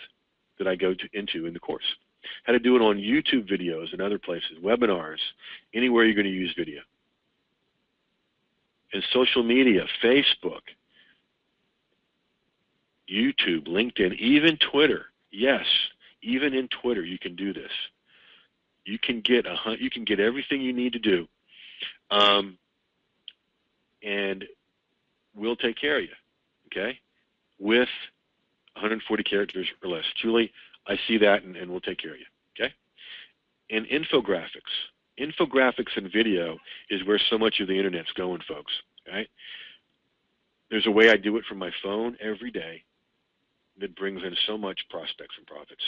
that I go into in the course. How to do it on YouTube videos and other places, webinars, anywhere you're going to use video. And social media, Facebook, YouTube, LinkedIn, even Twitter. Yes, even in Twitter you can do this. You can get everything you need to do, and we'll take care of you, okay, with 140 characters or less. Julie, I see that, and we'll take care of you, okay? And infographics and video is where so much of the internet's going, folks, right? There's a way I do it from my phone every day that brings in so much prospects and profits.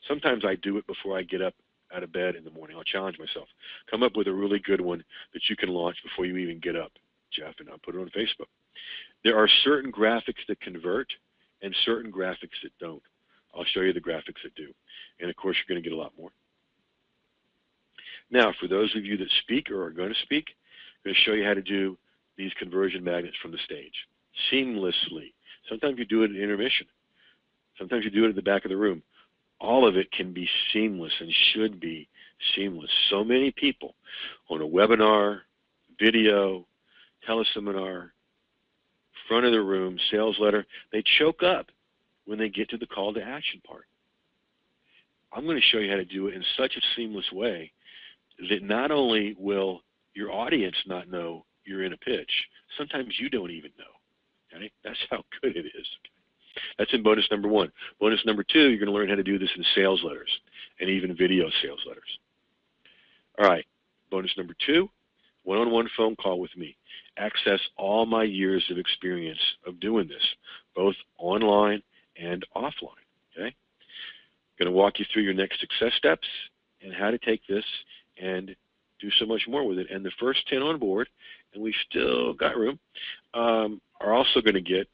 Sometimes I do it before I get up out of bed in the morning. I'll challenge myself. Come up with a really good one that you can launch before you even get up, Jeff, and I'll put it on Facebook. There are certain graphics that convert and certain graphics that don't. I'll show you the graphics that do. And of course, you're going to get a lot more. Now, for those of you that speak or are going to speak, I'm going to show you how to do these conversion magnets from the stage seamlessly. Sometimes you do it at intermission. Sometimes you do it at the back of the room. All of it can be seamless and should be seamless. So many people on a webinar, video, teleseminar, front of the room, sales letter, they choke up when they get to the call to action part. I'm going to show you how to do it in such a seamless way that not only will your audience not know you're in a pitch, sometimes you don't even know. Okay? That's how good it is. That's in bonus number 1. Bonus number 2, you're going to learn how to do this in sales letters and even video sales letters. All right, bonus number 2, one-on-one phone call with me. Access all my years of experience of doing this, both online and offline. Okay? I'm going to walk you through your next success steps and how to take this and do so much more with it. And the first 10 on board, and we've still got room, are also going to get,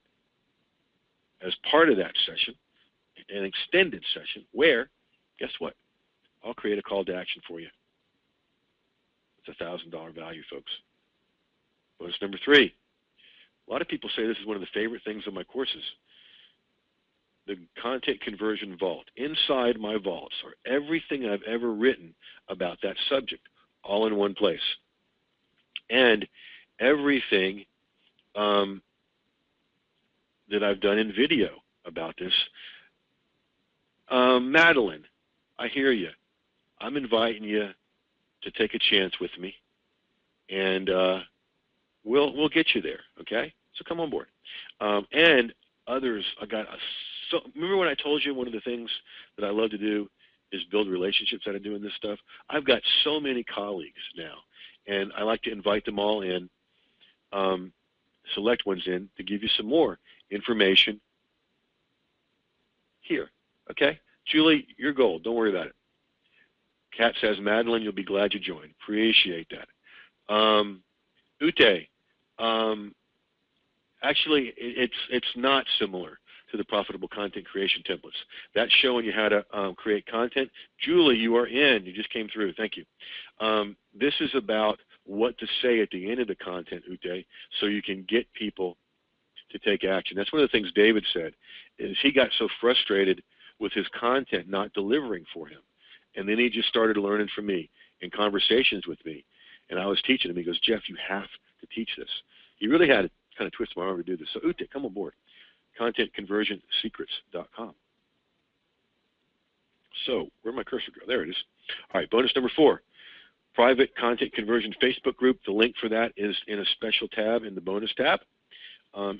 as part of that session, an extended session where, guess what? I'll create a call to action for you. It's a $1,000 value, folks. Bonus number 3. A lot of people say this is one of the favorite things of my courses. The Content Conversion Vault. Inside my vaults are everything I've ever written about that subject, all in one place. And everything that I've done in video about this. Madeline, I hear you. I'm inviting you to take a chance with me, and we'll get you there. Okay, so come on board. And others, remember when I told you one of the things that I love to do is build relationships out of doing this stuff? I've got so many colleagues now, and I like to invite them all in, select ones in to give you some more information here. Okay, Julie, you're gold. Don't worry about it. Kat says, Madeline, you'll be glad you joined. Appreciate that. Ute, actually, it's not similar to the profitable content creation templates. That's showing you how to create content. Julie, you are in. You just came through. Thank you. This is about what to say at the end of the content, Ute, so you can get people to take action. That's one of the things David said, is he got so frustrated with his content not delivering for him. And then he just started learning from me in conversations with me. And I was teaching him. He goes, Jeff, you have to teach this. He really had to kind of twist my arm to do this. So Ute, come on board. ContentConversionSecrets.com. So where'd my cursor go? There it is. All right, bonus number 4. Private Content Conversion Facebook group. The link for that is in a special tab in the bonus tab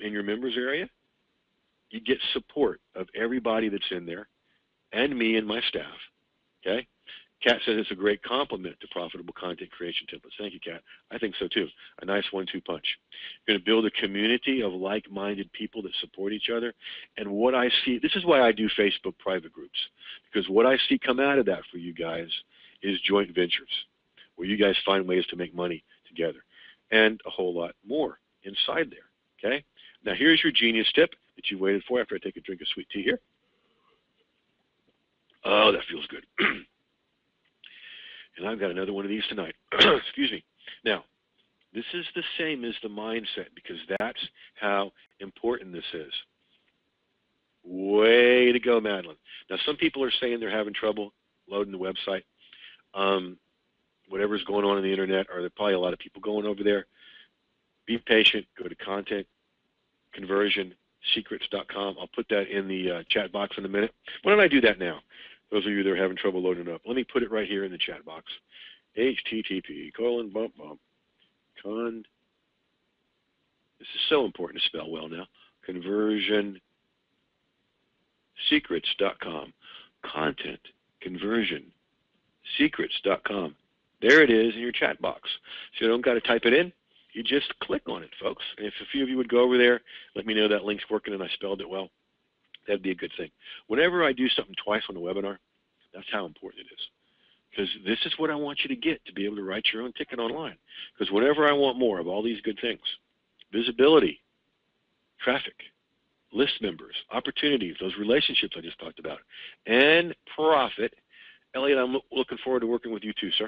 in your members area. You get support of everybody that's in there and me and my staff. Okay? Kat says it's a great compliment to profitable content creation templates. Thank you, Kat. I think so too. A nice 1-2 punch. You're going to build a community of like-minded people that support each other. And what I see, this is why I do Facebook private groups, because what I see come out of that for you guys is joint ventures, where you guys find ways to make money together, and a whole lot more inside there. Okay? Now here's your genius tip that you waited for after I take a drink of sweet tea here. Oh, that feels good. And I've got another one of these tonight. Excuse me. Now, this is the same as the mindset, because that's how important this is. Way to go, Madeline. Now, some people are saying they're having trouble loading the website. Whatever's going on the internet, or there are probably a lot of people going over there. Be patient. Go to ContentConversionSecrets.com. I'll put that in the chat box in a minute. Why don't I do that now? Those of you that are having trouble loading it up. Let me put it right here in the chat box. http:// This is so important to spell well now. ConversionSecrets.com. ContentConversionSecrets.com. There it is in your chat box. So you don't got to type it in. You just click on it, folks. And if a few of you would go over there, let me know that link's working and I spelled it well. That'd be a good thing. Whenever I do something twice on a webinar, that's how important it is. Because this is what I want you to get to be able to write your own ticket online. Because whenever I want more of all these good things, visibility, traffic, list members, opportunities, those relationships I just talked about, and profit. Elliot, I'm looking forward to working with you too, sir.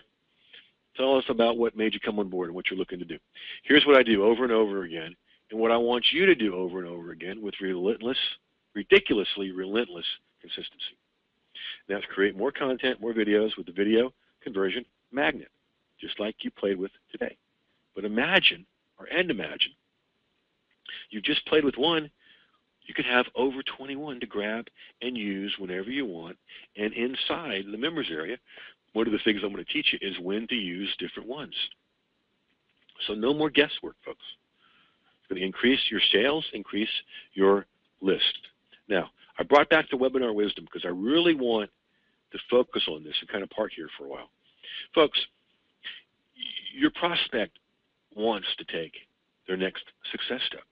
Tell us about what made you come on board and what you're looking to do. Here's what I do over and over again, and what I want you to do over and over again with relentless ridiculously relentless consistency. Now, to create more content, more videos with the video conversion magnet, just like you played with today. But imagine, you just played with one, you could have over 21 to grab and use whenever you want. And inside the members area, one of the things I'm going to teach you is when to use different ones. So no more guesswork, folks. It's going to increase your sales, increase your list. Now, I brought back the webinar wisdom because I really want to focus on this and kind of park here for a while. Folks, your prospect wants to take their next success step.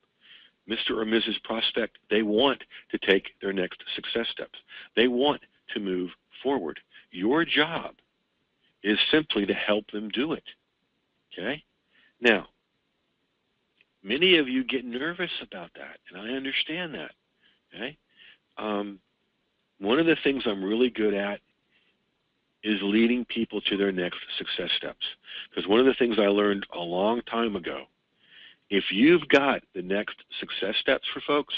Mr. or Mrs. Prospect, they want to take their next success steps. They want to move forward. Your job is simply to help them do it. Okay? Now, many of you get nervous about that, and I understand that. Okay? One of the things I'm really good at is leading people to their next success steps. Because one of the things I learned a long time ago, if you've got the next success steps for folks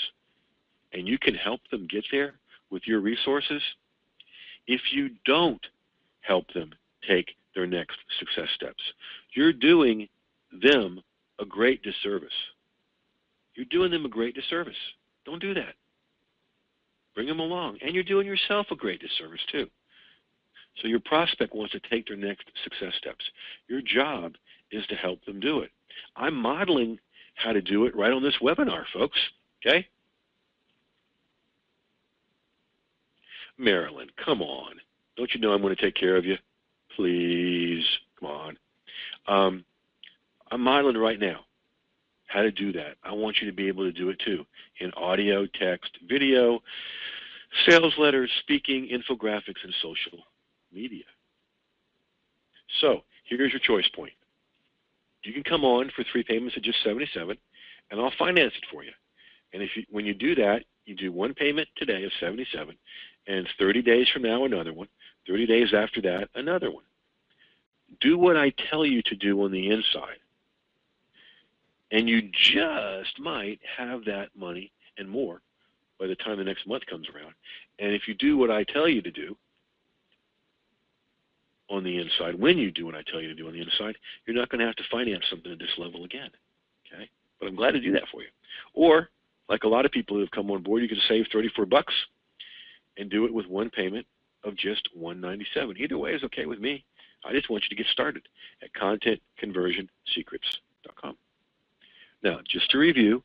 and you can help them get there with your resources, if you don't help them take their next success steps, you're doing them a great disservice. You're doing them a great disservice. Don't do that. Bring them along. And you're doing yourself a great disservice too. So your prospect wants to take their next success steps. Your job is to help them do it. I'm modeling how to do it right on this webinar, folks. Okay? Marilyn, come on. Don't you know I'm going to take care of you? Please, come on. I'm modeling right now how to do that. I want you to be able to do it too in audio, text, video, sales letters, speaking, infographics, and social media. So here's your choice point. You can come on for 3 payments of just $77, and I'll finance it for you. And when you do that, you do one payment today of $77, and 30 days from now, another one. 30 days after that, another one. Do what I tell you to do on the inside, and you just might have that money and more by the time the next month comes around. And if you do what I tell you to do on the inside, when you do what I tell you to do on the inside, you're not going to have to finance something at this level again. Okay? But I'm glad to do that for you. Or, like a lot of people who have come on board, you can save $34 and do it with one payment of just $197. Either way is okay with me. I just want you to get started at contentconversionsecrets.com. Now, just to review,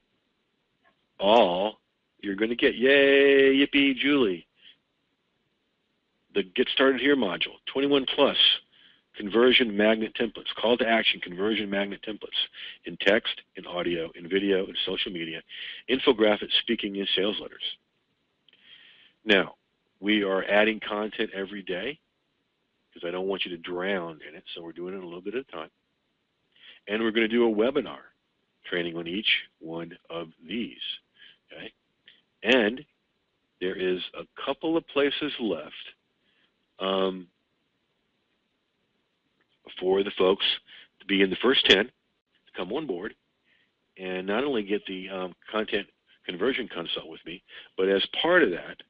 all you're going to get, yay, yippee, Julie, the Get Started Here module, 21 plus conversion magnet templates, call to action conversion magnet templates in text, in audio, in video, in social media, infographics, speaking, and sales letters. Now, we are adding content every day because I don't want you to drown in it, so we're doing it a little bit at a time. And we're going to do a webinar training on each one of these. Okay? And there is a couple of places left for the folks to be in the first 10 to come on board and not only get the content conversion consult with me, but as part of that,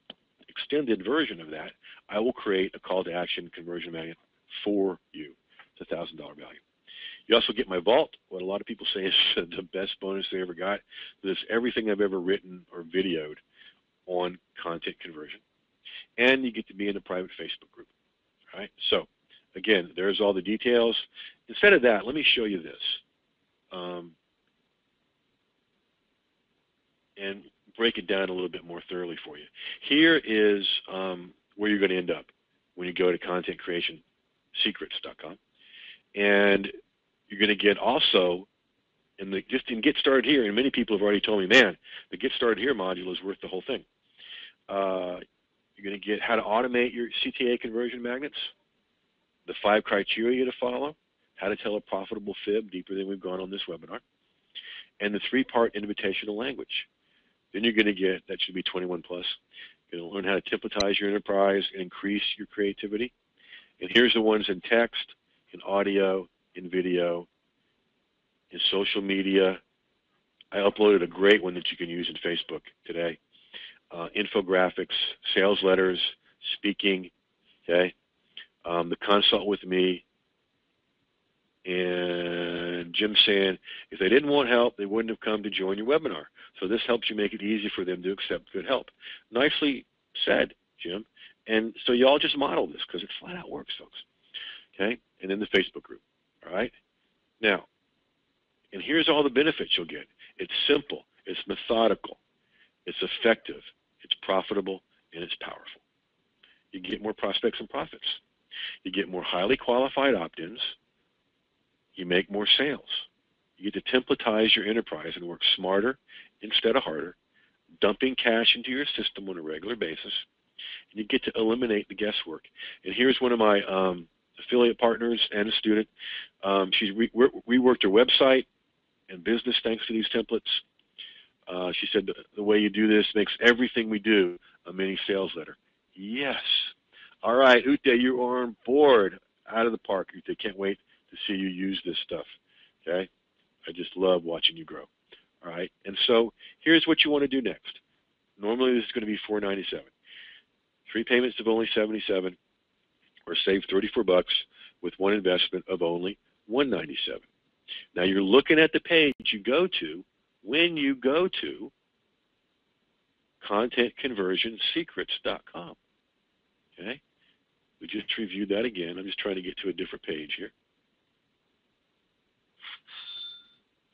extended version of that, I will create a call to action conversion magnet for you. It's a $1,000 value. You also get my vault, what a lot of people say is the best bonus they ever got. This is everything I've ever written or videoed on content conversion. And you get to be in a private Facebook group. All right? So, again, there's all the details. Instead of that, let me show you this. And break it down a little bit more thoroughly for you. Here is where you're going to end up when you go to contentcreationsecrets.com. And you're going to get also, just in Get Started Here, and many people have already told me, man, the Get Started Here module is worth the whole thing. You're going to get how to automate your CTA conversion magnets, the 5 criteria to follow, how to tell a profitable fib deeper than we've gone on this webinar, and the 3-part invitational language. Then you're going to get, that should be 21 plus, you're going to learn how to templatize your enterprise and increase your creativity. And here's the ones in text, in audio, in video, in social media. I uploaded a great one that you can use in Facebook today. infographics, sales letters, speaking, okay, the consult with me, and Jim saying if they didn't want help, they wouldn't have come to join your webinar. So this helps you make it easy for them to accept good help. Nicely said, Jim. And so you all just model this because it flat out works, folks. Okay? And then the Facebook group. All right? Now, and here's all the benefits you'll get. It's simple. It's methodical. It's effective. It's profitable. And it's powerful. You get more prospects and profits. You get more highly qualified opt-ins. You make more sales. You get to templatize your enterprise and work smarter instead of harder, dumping cash into your system on a regular basis, and you get to eliminate the guesswork. And here's one of my affiliate partners and a student. She's reworked her website and business thanks to these templates. She said the way you do this makes everything we do a mini sales letter. Yes. All right, Ute, you are on board. Out of the park, Ute. Can't wait to see you use this stuff. Okay? I just love watching you grow. All right? And so here's what you want to do next. Normally this is going to be $497. 3 payments of only $77, or save $34 with one investment of only $197. Now you're looking at the page you go to when you go to contentconversionsecrets.com. Okay? We just reviewed that again. I'm just trying to get to a different page here.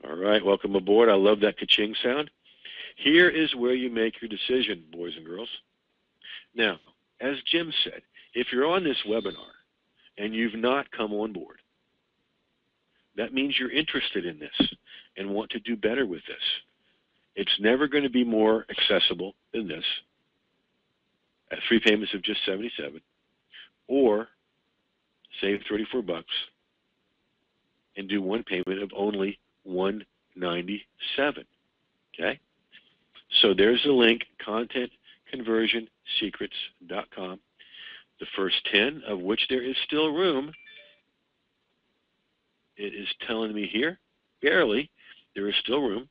All right, welcome aboard. I love that ka-ching sound. Here is where you make your decision, boys and girls. Now, as Jim said, if you're on this webinar and you've not come on board, that means you're interested in this and want to do better with this. It's never going to be more accessible than this at 3 payments of just $77, or save $34 and do 1 payment of only $197. Okay? So there's the link, contentconversionsecrets.com. The first 10, of which there is still room, it is telling me here, barely, there is still room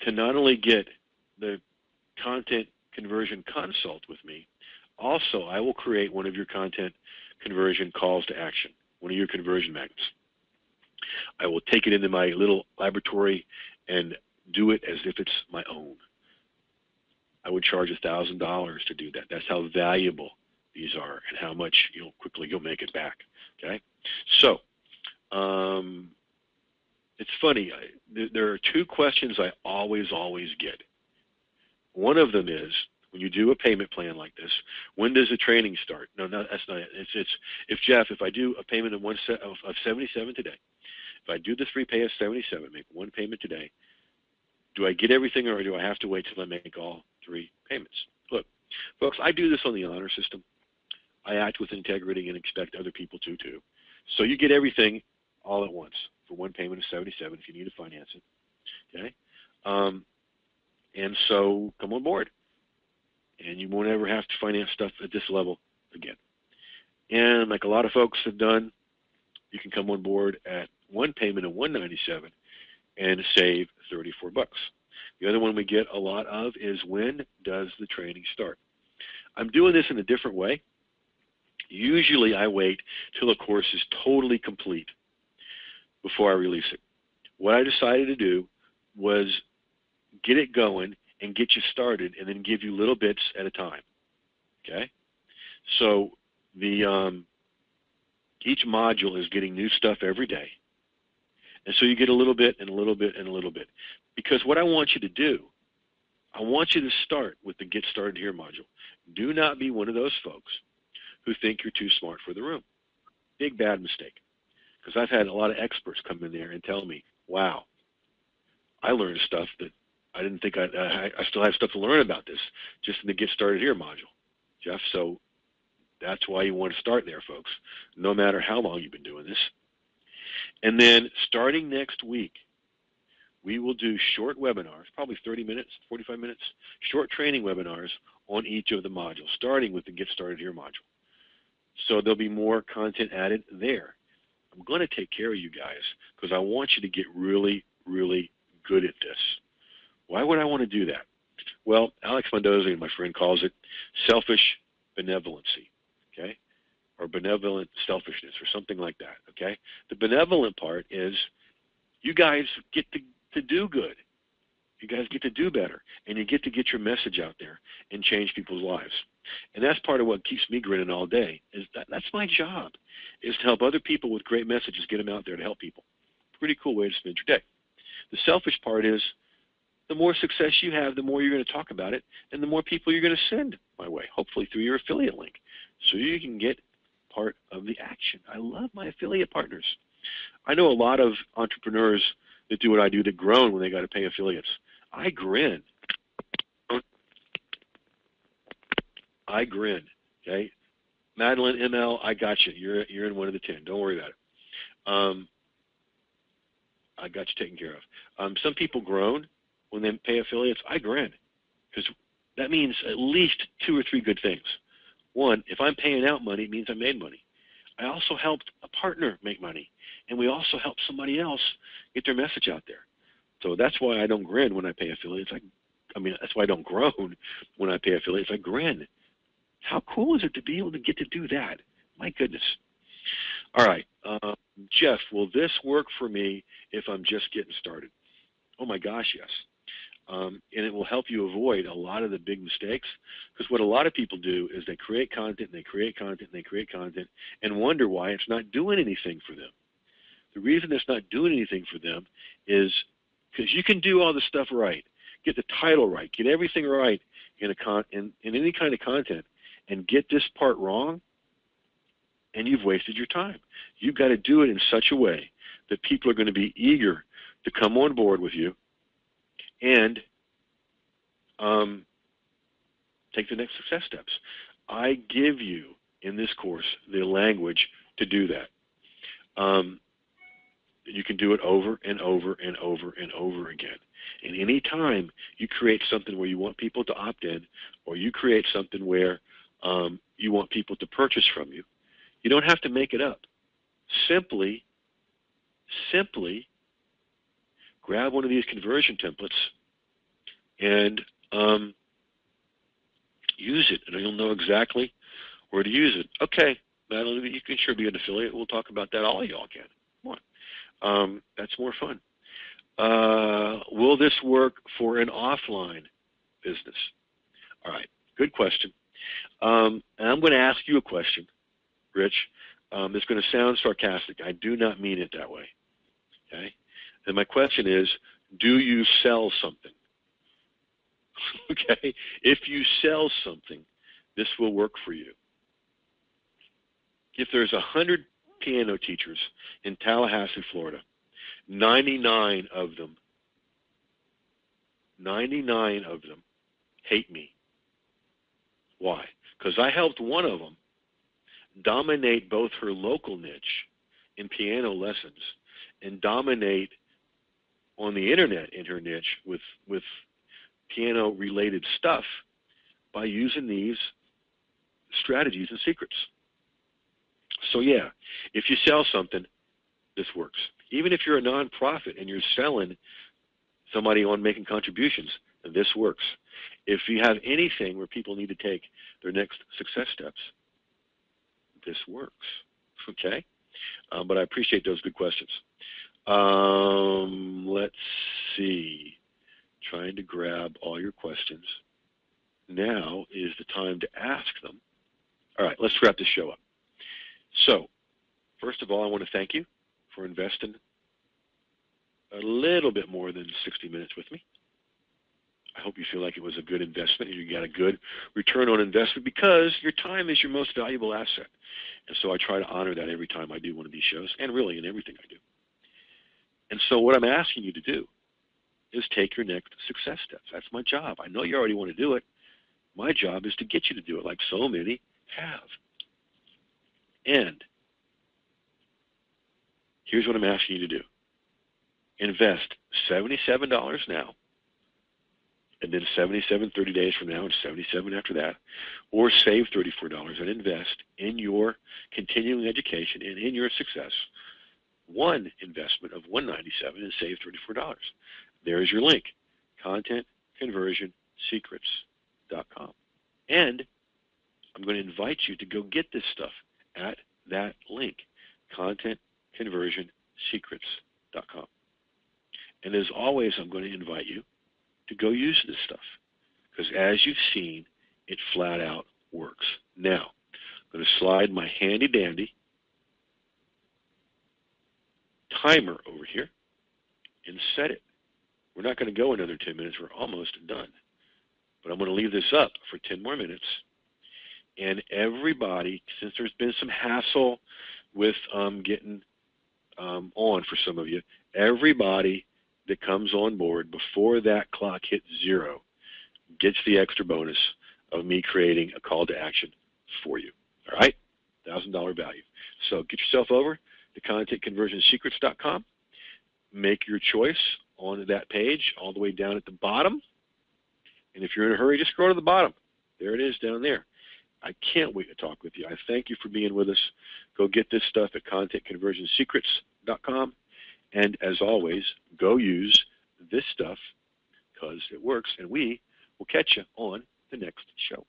to not only get the content conversion consult with me, also I will create one of your content conversion calls to action, one of your conversion magnets. I will take it into my little laboratory and do it as if it's my own. I would charge $1,000 to do that. That's how valuable these are and how much quickly you'll make it back. Okay, so it's funny. There are 2 questions I always get. One of them is, when you do a payment plan like this, when does the training start? No, that's not it. It's if I do a payment of $77 today, if I do the 3 pay of $77, make 1 payment today, do I get everything, or do I have to wait till I make all 3 payments? Look, folks, I do this on the honor system. I act with integrity and expect other people to too. So you get everything all at once for 1 payment of $77 if you need to finance it. Okay, and so come on board, and you won't ever have to finance stuff at this level again. And like a lot of folks have done, you can come on board at 1 payment of $197 and save $34. The other one we get a lot of is, when does the training start? I'm doing this in a different way. Usually I wait till a course is totally complete before I release it. What I decided to do was get it going and get you started, and then give you little bits at a time. Okay? So the each module is getting new stuff every day. And so you get a little bit and a little bit and a little bit. Because what I want you to do, I want you to start with the Get Started Here module. Do not be one of those folks who think you're too smart for the room. Big bad mistake. Because I've had a lot of experts come in there and tell me, wow, I learned stuff that I didn't think I still have stuff to learn about this just in the Get Started Here module, Jeff. So that's why you want to start there, folks, no matter how long you've been doing this. And then starting next week, we will do short webinars, probably 30 minutes, 45 minutes, short training webinars on each of the modules, starting with the Get Started Here module. So there'll be more content added there. I'm going to take care of you guys because I want you to get really, really good at this. Why would I want to do that? Well, Alex Mendoza, my friend, calls it selfish benevolency, okay? Or benevolent selfishness or something like that, okay? The benevolent part is you guys get to do good. You guys get to do better, and you get to get your message out there and change people's lives. And that's part of what keeps me grinning all day. Is that's my job, is to help other people with great messages, get them out there to help people. Pretty cool way to spend your day. The selfish part is the more success you have, the more you're going to talk about it, and the more people you're going to send my way, hopefully through your affiliate link, so you can get part of the action. I love my affiliate partners. I know a lot of entrepreneurs that do what I do that groan when they got to pay affiliates. I grin. I grin. Okay, Madeline ML, I got you. You're in one of the 10. Don't worry about it. I got you taken care of. Some people groan when they pay affiliates. I grin because that means at least 2 or 3 good things. One, if I'm paying out money, it means I made money. I also helped a partner make money, and we also helped somebody else get their message out there. So that's why I don't grin when I pay affiliates. I mean, that's why I don't groan when I pay affiliates. I grin. How cool is it to be able to get to do that? My goodness. All right. Jeff, will this work for me if I'm just getting started? Oh, my gosh, yes. And it will help you avoid a lot of the big mistakes, because what a lot of people do is they create content, and they create content, and they create content, and wonder why it's not doing anything for them. The reason it's not doing anything for them is because you can do all the stuff right, get the title right, get everything right in any kind of content, and get this part wrong, and you've wasted your time. You've got to do it in such a way that people are going to be eager to come on board with you and take the next success steps. I give you in this course the language to do that. You can do it over and over and over and over again. And any time you create something where you want people to opt in, or you create something where you want people to purchase from you, you don't have to make it up. Simply grab one of these conversion templates and use it, and you'll know exactly where to use it. Okay, Madeline, you can sure be an affiliate. We'll talk about that. All of y'all can. Come on. That's more fun. Will this work for an offline business? All right, good question. And I'm going to ask you a question, Rich. It's going to sound sarcastic. I do not mean it that way. Okay? And my question is, do you sell something? Okay? If you sell something, this will work for you. If there's 100 piano teachers in Tallahassee, Florida, 99 of them hate me. Why? Because I helped one of them dominate both her local niche in piano lessons and dominate on the internet in her niche with piano related stuff by using these strategies and secrets. So yeah, if you sell something, this works. Even if you're a nonprofit and you're selling somebody on making contributions, this works. If you have anything where people need to take their next success steps, this works. Okay? But I appreciate those good questions. Let's see. Trying to grab all your questions. Now is the time to ask them. All right, let's wrap this show up. So, first of all, I want to thank you for investing a little bit more than 60 minutes with me. I hope you feel like it was a good investment and you got a good return on investment, because your time is your most valuable asset. And so I try to honor that every time I do one of these shows, and really in everything I do. And so what I'm asking you to do is take your next success steps. That's my job. I know you already want to do it. My job is to get you to do it, like so many have. And here's what I'm asking you to do. Invest $77 now, and then $77 30 days from now, and $77 after that, or save $34 and invest in your continuing education and in your success. One investment of $197 and save $34. There's your link. contentconversionsecrets.com. And I'm going to invite you to go get this stuff at that link, contentconversionsecrets.com. And as always, I'm going to invite you to go use this stuff, because as you've seen, it flat out works. Now, I'm going to slide my handy dandy timer over here and set it. We're not going to go another 10 minutes. We're almost done. But I'm going to leave this up for 10 more minutes. And everybody, since there's been some hassle with getting on for some of you, everybody that comes on board before that clock hits 0 gets the extra bonus of me creating a call to action for you. All right? $1,000 value. So get yourself over to contentconversionsecrets.com. Make your choice on that page all the way down at the bottom. And if you're in a hurry, just scroll to the bottom. There it is down there. I can't wait to talk with you. I thank you for being with us. Go get this stuff at contentconversionsecrets.com. And as always, go use this stuff because it works. And we will catch you on the next show.